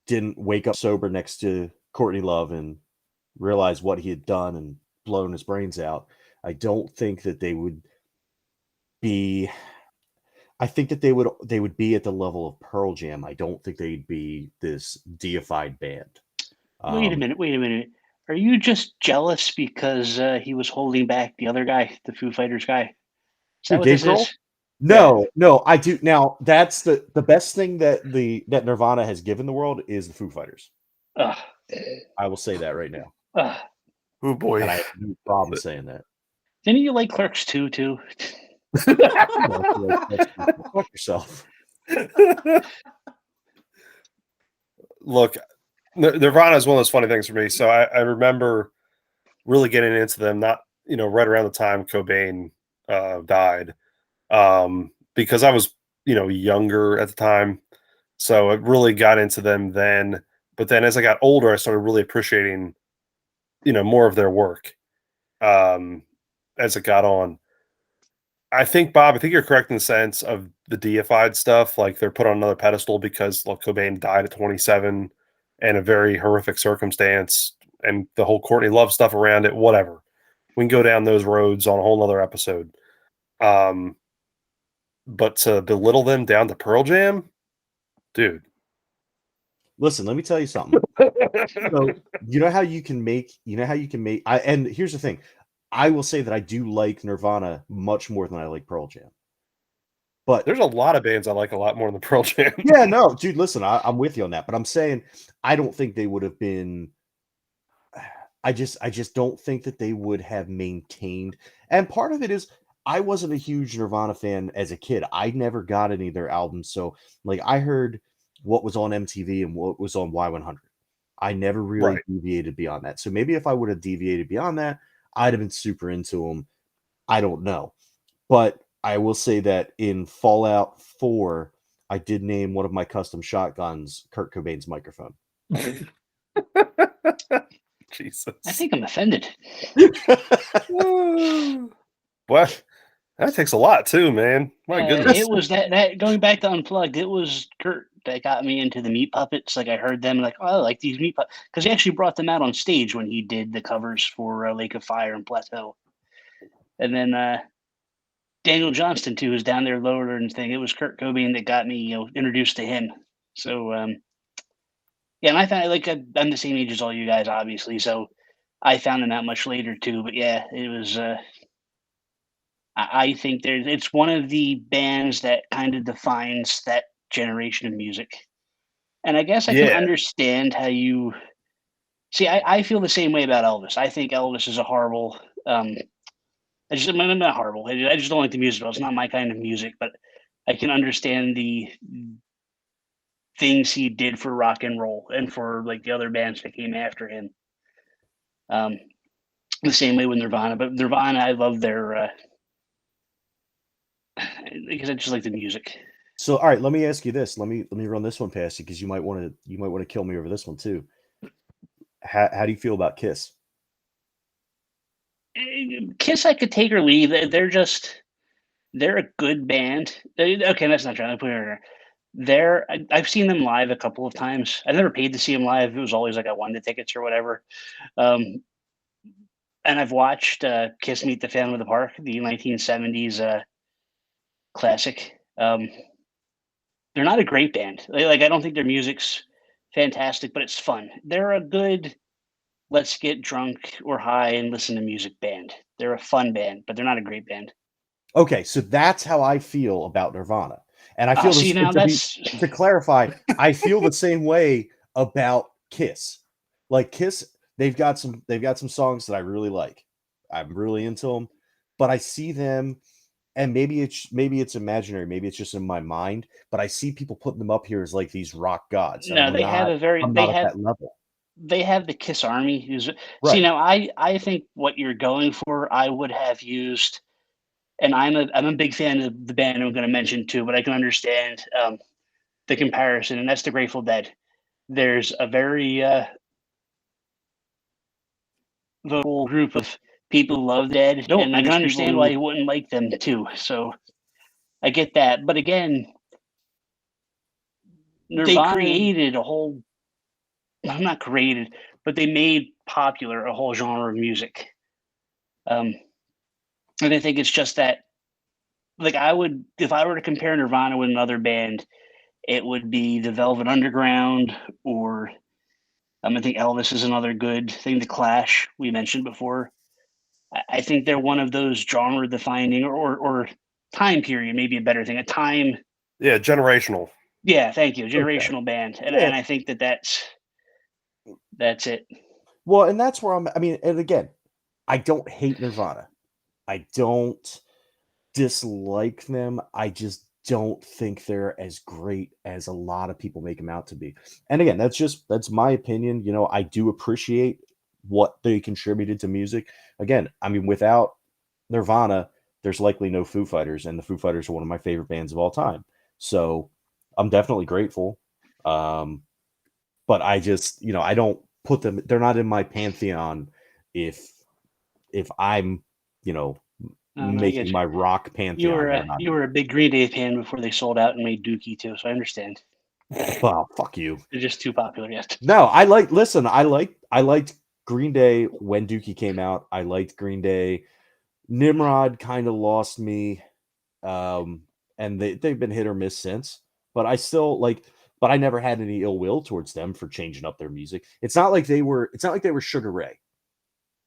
didn't wake up sober next to Courtney Love and realize what he had done and blown his brains out, I don't think that they would be. I think that they would be at the level of Pearl Jam. I don't think they'd be this deified band. Wait a minute. Are you just jealous because he was holding back the other guy, the Foo Fighters guy? Is that what Dave this Grohl? is? No, I do. Now that's the best thing that Nirvana has given the world is the Foo Fighters. Ugh. I will say that right now. Oh boy, And I have no problem saying that. Didn't you like Clerks 2 too? Fuck yourself. Look, Nirvana is one of those funny things for me. So I remember really getting into them, not right around the time Cobain died, because I was younger at the time, so I really got into them then. But then as I got older, I started really appreciating more of their work as it got on. I think, Bob, I think you're correct in the sense of the deified stuff. Like they're put on another pedestal because Cobain died at 27 in a very horrific circumstance, and the whole Courtney Love stuff around it, whatever. We can go down those roads on a whole nother episode. But to belittle them down to Pearl Jam, dude. Listen, let me tell you something. So, you know how you can make, and here's the thing. I will say that I do like Nirvana much more than I like Pearl Jam. But there's a lot of bands I like a lot more than Pearl Jam. Yeah, no, dude, listen, I'm with you on that. But I'm saying I don't think they would have been. I just don't think that they would have maintained. And part of it is I wasn't a huge Nirvana fan as a kid. I never got any of their albums. So like I heard what was on MTV and what was on Y100. I never really deviated beyond that. So maybe if I would have deviated beyond that, I'd have been super into them. I don't know. But I will say that in Fallout 4, I did name one of my custom shotguns Kurt Cobain's microphone. Jesus. I think I'm offended. What? That takes a lot too, man. My goodness. It was that going back to Unplugged, it was Kurt that got me into the Meat Puppets. Like I heard them like, oh, I like these Meat Puppets. Because he actually brought them out on stage when he did the covers for Lake of Fire and Plateau. And then Daniel Johnston too was down there lower and thing. It was Kurt Cobain that got me, introduced to him. So yeah, and I found I'm the same age as all you guys, obviously. So I found them out much later too. But yeah, it was. I think it's one of the bands that kind of defines that generation of music. And I guess I can understand how you see. I feel the same way about Elvis. I think Elvis is a horrible. I'm not horrible. I just don't like the music. It's not my kind of music, but I can understand the things he did for rock and roll and for like the other bands that came after him. The same way with Nirvana, but Nirvana, I love their because I just like the music. So, all right, let me ask you this. Let me run this one past you because you might want to kill me over this one too. How do you feel about Kiss? Kiss, I could take or leave. They're a good band. Okay, that's not true. I put it there. I've seen them live a couple of times. I never paid to see them live. It was always like I won the tickets or whatever. And I've watched Kiss Meet the Phantom of the Park, the 1970s classic. They're not a great band. Like I don't think their music's fantastic, but it's fun. They're a good let's get drunk or high and listen to music band. They're a fun band, but they're not a great band. Okay, so that's how I feel about Nirvana, and I feel See, now to clarify, I feel the same way about Kiss. Like Kiss, they've got some songs that I really like. I'm really into them, but I see them, and maybe it's imaginary, maybe it's just in my mind, but I see people putting them up here as like these rock gods. And No, I'm they have not, a very I'm not at that level. they have the Kiss Army. Who's See, Right. now I think what you're going for, I would have used, and I'm a big fan of the band I'm going to mention too, but I can understand the comparison, and that's the Grateful Dead. There's a very vocal group of people who love Dead, and I can understand why you wouldn't like them too. So I get that, but again, Nirvana, they created a whole. I'm not created, but they made popular a whole genre of music. And I think it's just that, like, if I were to compare Nirvana with another band, it would be the Velvet Underground, or I think Elvis is another good thing. The Clash we mentioned before. I think they're one of those genre defining or time period, maybe a better thing. A time. Yeah, generational. Yeah, thank you. Generational band, and I think that's it. Well, and that's where I mean, and again, I don't hate Nirvana. I don't dislike them. I just don't think they're as great as a lot of people make them out to be. And again, that's my opinion. You know, I do appreciate what they contributed to music. Again, I mean, without Nirvana, there's likely no Foo Fighters, and the Foo Fighters are one of my favorite bands of all time. So I'm definitely grateful. But I just, you know, I don't put them, they're not in my pantheon if I'm, you know, making my rock pantheon. You were a big Green Day fan before they sold out and made Dookie too, so I understand. Well, fuck you. They're just too popular yet. No, I liked Green Day when Dookie came out. I liked Green Day. Nimrod kind of lost me. And they've been hit or miss since. But I still but I never had any ill will towards them for changing up their music. It's not like they were Sugar Ray.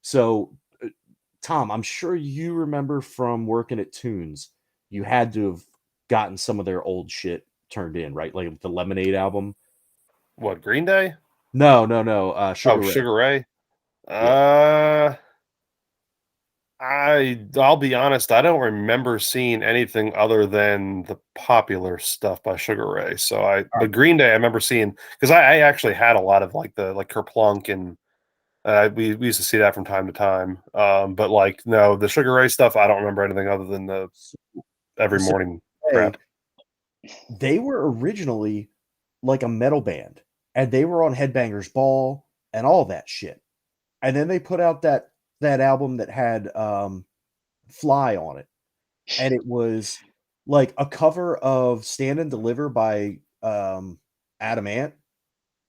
So Tom, I'm sure you remember from working at Tunes, you had to have gotten some of their old shit turned in, right? Like the Lemonade album. What, Green Day? No. Sugar Ray. Sugar Ray. Yeah. I'll be honest, I don't remember seeing anything other than the popular stuff by Sugar Ray. So but Green Day I remember seeing, because I actually had a lot of like Kerplunk, and we used to see that from time to time. But like, no, the Sugar Ray stuff, I don't remember anything other than the every morning crap. They were originally like a metal band, and they were on Headbangers Ball and all that shit. And then they put out that album that had Fly on it, and it was like a cover of Stand and Deliver by Adam Ant,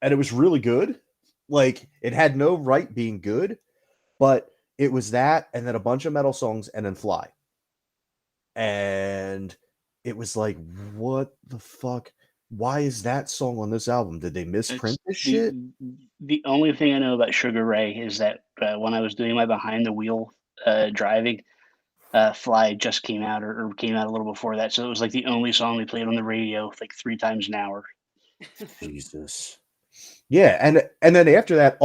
and it was really good. Like, it had no right being good, but it was that, and then a bunch of metal songs, and then Fly. And it was like, what the fuck? Why is that song on this album? Did they misprint this shit? The only thing I know about Sugar Ray is that when I was doing my behind the wheel driving, Fly just came out, or came out a little before that. So it was like the only song they played on the radio like 3 times an hour. Jesus. Yeah, and then after that,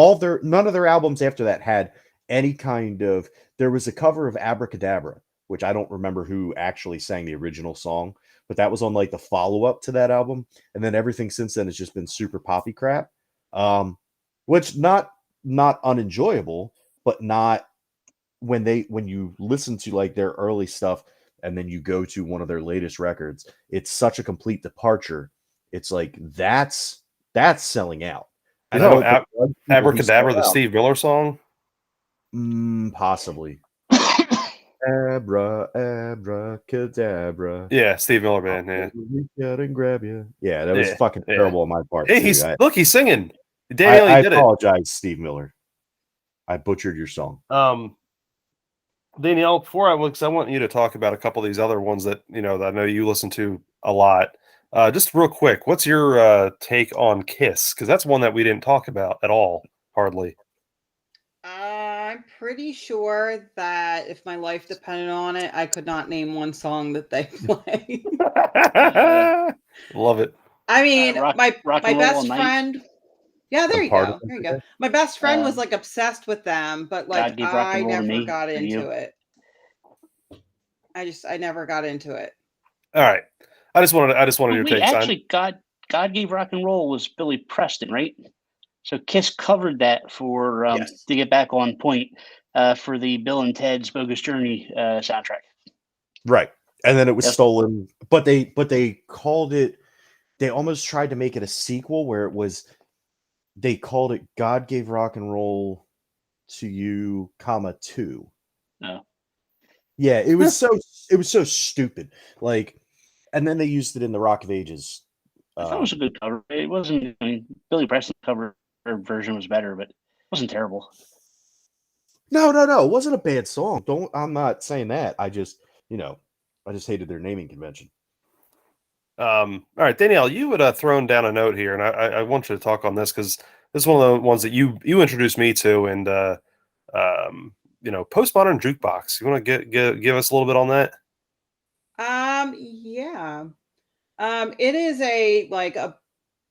none of their albums after that had any kind of. There was a cover of Abracadabra, which I don't remember who actually sang the original song, but that was on like the follow-up to that album. And then everything since then has just been super poppy crap. Which not unenjoyable, but not when you listen to like their early stuff, and then you go to one of their latest records, it's such a complete departure. It's like that's selling out. You And I know, don't think people who Abracadabra, sell the out- Steve Miller song. Possibly. Abracadabra. Yeah, Steve Miller Band. Yeah, Reach out and grab you. Yeah, that was Yeah, fucking yeah. terrible on my part Hey, too. he's singing. Danielle, I he did it. apologize, Steve Miller. I butchered your song. Danielle, because I want you to talk about a couple of these other ones that that I know you listen to a lot. Just real quick, what's your take on Kiss? Because that's one that we didn't talk about at all, hardly. I'm pretty sure that if my life depended on it, I could not name one song that they play. Love it. I mean, rock my and roll best all night. friend. Yeah, there Some you part go. of them There you go. today? My best friend was Um, like obsessed with them, but God like Gave Rock and I Roll to never Me got for you. into it. I never got into it. All right. I just wanted your Wait, takes. actually, God Gave Rock and Roll was Billy Preston, right? So Kiss covered that for Yes. to get back on point for the Bill and Ted's Bogus Journey soundtrack. Right. And then it was Yep. stolen, but they called it, they almost tried to make it a sequel where they called it God Gave Rock and Roll to You, 2. No. Yeah, it was so stupid. Like, and then they used it in the Rock of Ages. I thought it was a good cover. It wasn't. I mean, Billy Preston's cover version was better, but it wasn't terrible. No, it wasn't a bad song. I'm not saying that. I just hated their naming convention. All right, Danielle, you had thrown down a note here, and I want you to talk on this because this is one of the ones that you introduced me to, and postmodern jukebox. You want to give us a little bit on that? Yeah. It is a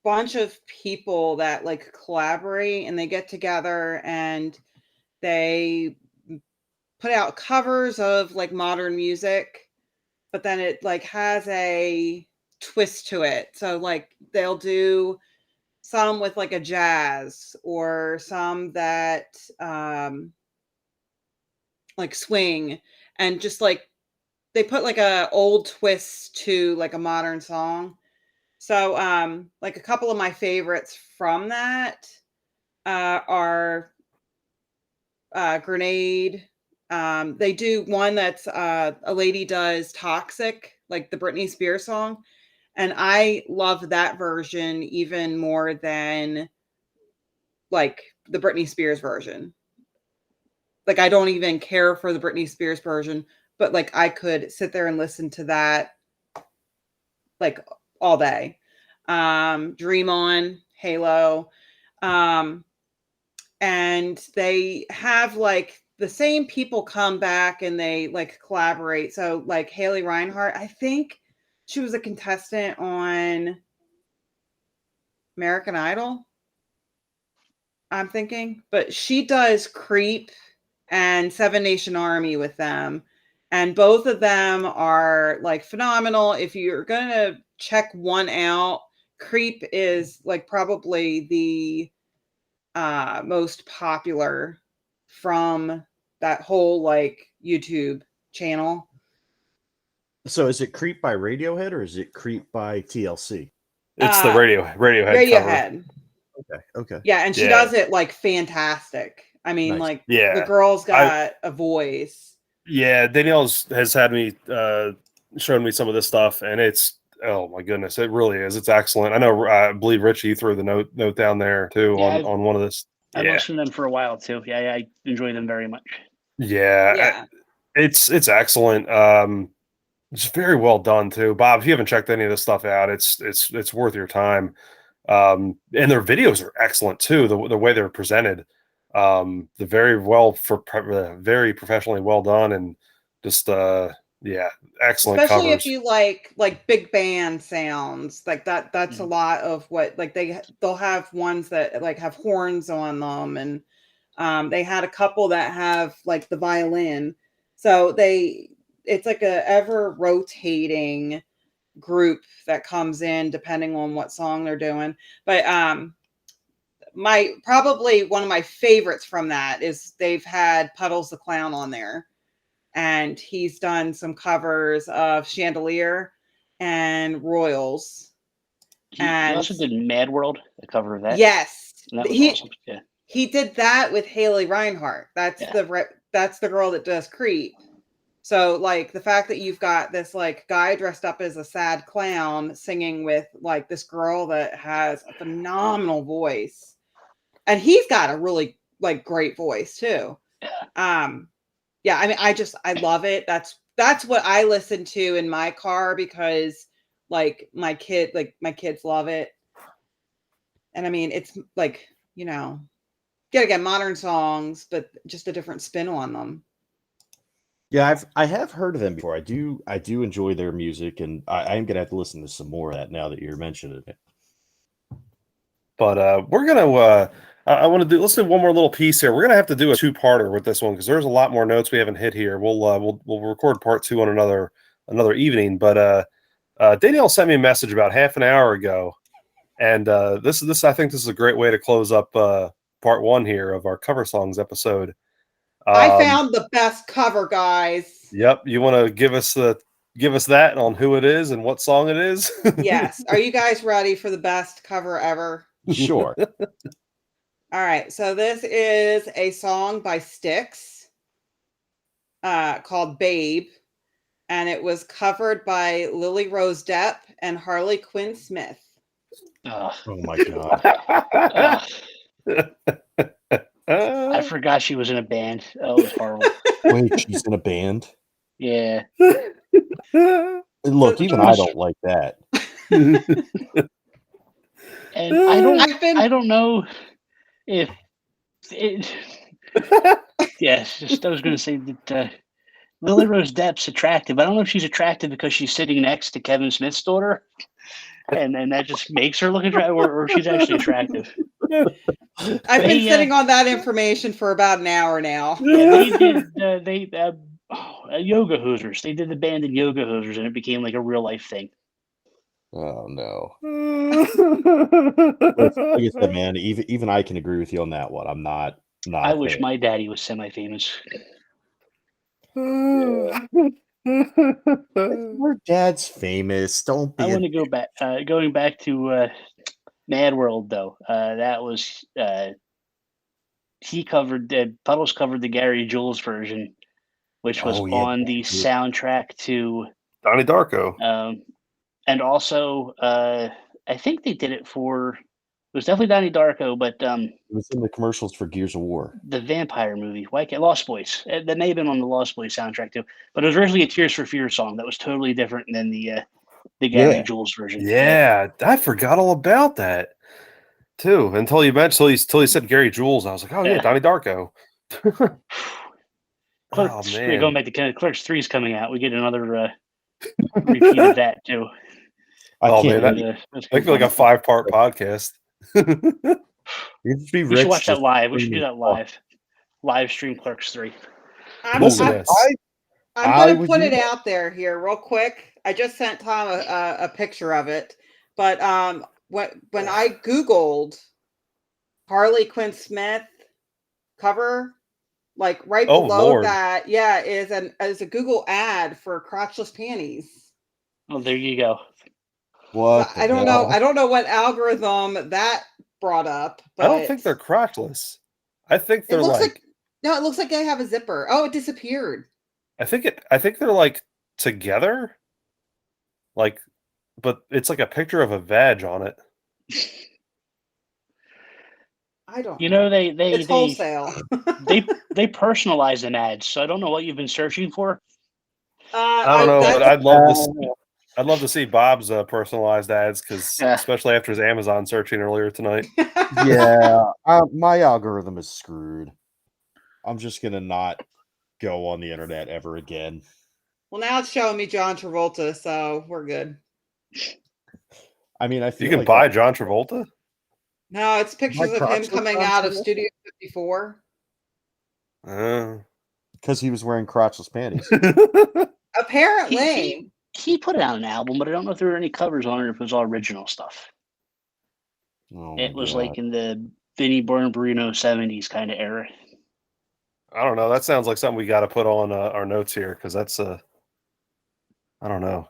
bunch of people that like collaborate and they get together and they put out covers of like modern music, but then it like has a twist to it. So like they'll do some with like a jazz or some that like swing, and just like they put like a old twist to like a modern song. So like a couple of my favorites from that are Grenade. They do one that's a lady does Toxic, like the Britney Spears song. And I love that version even more than like the Britney Spears version. Like I don't even care for the Britney Spears version, but like I could sit there and listen to that like all day. Dream On, Halo. And they have like the same people come back and they like collaborate. So like Haley Reinhart, I think she was a contestant on American Idol, I'm thinking, but she does Creep and Seven Nation Army with them. And both of them are like phenomenal. If you're going to check one out, Creep is like probably the most popular from that whole like YouTube channel. So is it Creep by Radiohead or is it Creep by TLC? It's the Radiohead cover. Okay. Yeah, and she does it like fantastic. I mean, Nice. like Yeah. the girl's got a voice. Yeah, Danielle has had me shown me some of this stuff, and it's, oh my goodness, it really is. It's excellent. I know. I believe Richie threw the note down there too on one of this. I've listened to them for a while too. Yeah, I enjoy them very much. Yeah. It's excellent. It's very well done too, Bob. If you haven't checked any of this stuff out, it's worth your time. And their videos are excellent too. The way they're presented, they're very professionally well done, and just excellent. Especially covers. if you like big band sounds like that. That's a lot of what like they'll have ones that like have horns on them, and they had a couple that have like the violin. So it's like a ever rotating group that comes in depending on what song they're doing. But probably one of my favorites from that is they've had Puddles the Clown on there. and he's done some covers of Chandelier and Royals. He also did Mad World, a cover of that. Yes, and that was awesome. Yeah, he did that with Haley Reinhart. That's the girl that does Creep. So like the fact that you've got this like guy dressed up as a sad clown singing with like this girl that has a phenomenal voice, and he's got a really like great voice too. Yeah, I mean, I love it. That's what I listen to in my car because like my kids love it. And I mean, it's like, you know, again, modern songs, but just a different spin on them. Yeah, I have heard of them before. I do enjoy their music, and I am gonna have to listen to some more of that now that you're mentioning it. But we're gonna let's do one more little piece here. We're gonna have to do a two-parter with this one because there's a lot more notes we haven't hit here. We'll record part 2 on another evening. But Danielle sent me a message about half an hour ago, and this I think this is a great way to close up part 1 here of our cover songs episode. I found the best cover, guys. Yep, you want to give us that on who it is and what song it is? Yes. Are you guys ready for the best cover ever? Sure. All right. So this is a song by Styx called Babe, and it was covered by Lily Rose Depp and Harley Quinn Smith. Oh my God. I forgot she was in a band. Oh, it was horrible. Wait, she's in a band? Yeah. Look, even I don't like that. And I don't know if it. Yes, just I was going to say that Lily Rose Depp's attractive. I don't know if she's attractive because she's sitting next to Kevin Smith's daughter, and that just makes her look attractive, or she's actually attractive. I've been sitting on that information for about an hour now. Yeah, they did Yoga Hosers. They did the band in Yoga Hosers, and it became like a real life thing. Oh no! Like I said, man, even I can agree with you on that one. I'm not. I wish my daddy was semi-famous. Our dad's famous. Don't be. I want to go back. Going back to Mad World, though. That was he covered. Puddles covered the Gary Jules version, which was on the soundtrack to Donnie Darko. And also, I think they did it for. It was definitely Donnie Darko, but it was in the commercials for Gears of War, the vampire movie. Why can't Lost Boys? That may have been on the Lost Boys soundtrack too. But it was originally a Tears for Fears song that was totally different than the Gary Jules version. Yeah, I forgot all about that too. Until you mentioned, until you said Gary Jules, I was like, oh yeah, Donnie Darko. Clerks, going back to Clerks 3 is coming out. We get another repeat of that too. I can't. I feel like a 5-part podcast. We should watch that live. We should do that live stream Clerks 3. I'm going to put it out there here real quick. I just sent Tom a picture of it, but when I Googled Harley Quinn Smith cover, like right below that, is a Google ad for crotchless panties. Oh, there you go. What? So I don't know. I don't know what algorithm that brought up. But I don't think they're crotchless. I think they're no. It looks like they have a zipper. Oh, it disappeared. I think they're like together, like, but it's like a picture of a vag on it. I don't. You know they it's wholesale. they personalize an ad, so I don't know what you've been searching for. I don't know, but I'd love to see Bob's personalized ads because especially after his Amazon searching earlier tonight. Yeah, my algorithm is screwed. I'm just gonna not go on the internet ever again. Well, now it's showing me John Travolta, so we're good. I mean, I feel you can buy John Travolta. No, it's pictures of him coming out of Studio 54. Because he was wearing crotchless panties. Apparently. He put out an album, but I don't know if there were any covers on it or if it was all original stuff. Oh it was like in the Vinnie Barbarino 70s kind of era. I don't know. That sounds like something we got to put on our notes here because that's I don't know.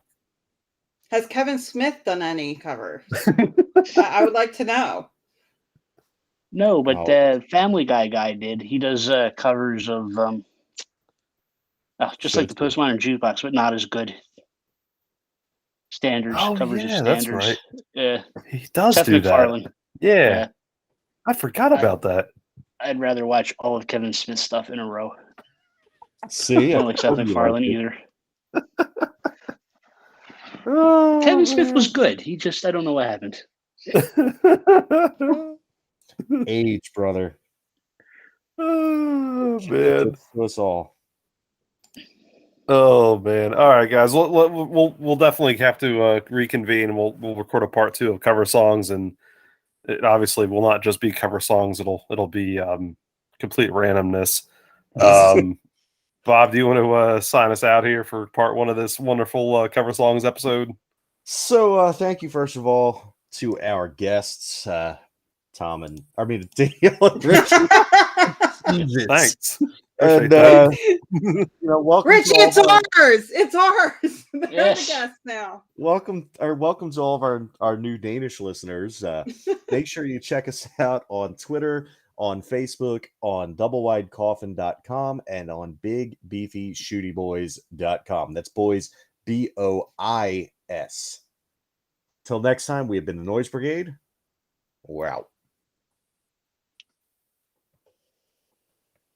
Has Kevin Smith done any covers? I would like to know. No, but Oh. the Family Guy did. He does covers of just like the Shakespeare. Postmodern Jukebox, but not as good. Standards, Oh covers of yeah, that's standards. right. He does Seth do that. MacFarlane. Yeah, I forgot about that. I'd rather watch all of Kevin Smith's stuff in a row. See, I don't like Seth told you MacFarlane it. either. Oh, Kevin Smith was man. good. He just, I don't know what happened. Age, brother. Oh man. To us all. Oh man. All right, guys. We'll definitely have to reconvene. We'll record a part 2 of cover songs, and it obviously will not just be cover songs. It'll be complete randomness. Bob, do you want to sign us out here for part 1 of this wonderful cover songs episode? So thank you first of all to our guests, Danielle and Richie. Thanks. And welcome Richie, to all it's of our, ours. It's ours. They're Yes. the guests now. welcome to all of our new Danish listeners. Make sure you check us out on Twitter, on Facebook, on doublewidecoffin.com, and on bigbeefyshootyboys.com. That's boys, BOIS. Till next time, we have been the Noise Brigade. We're out.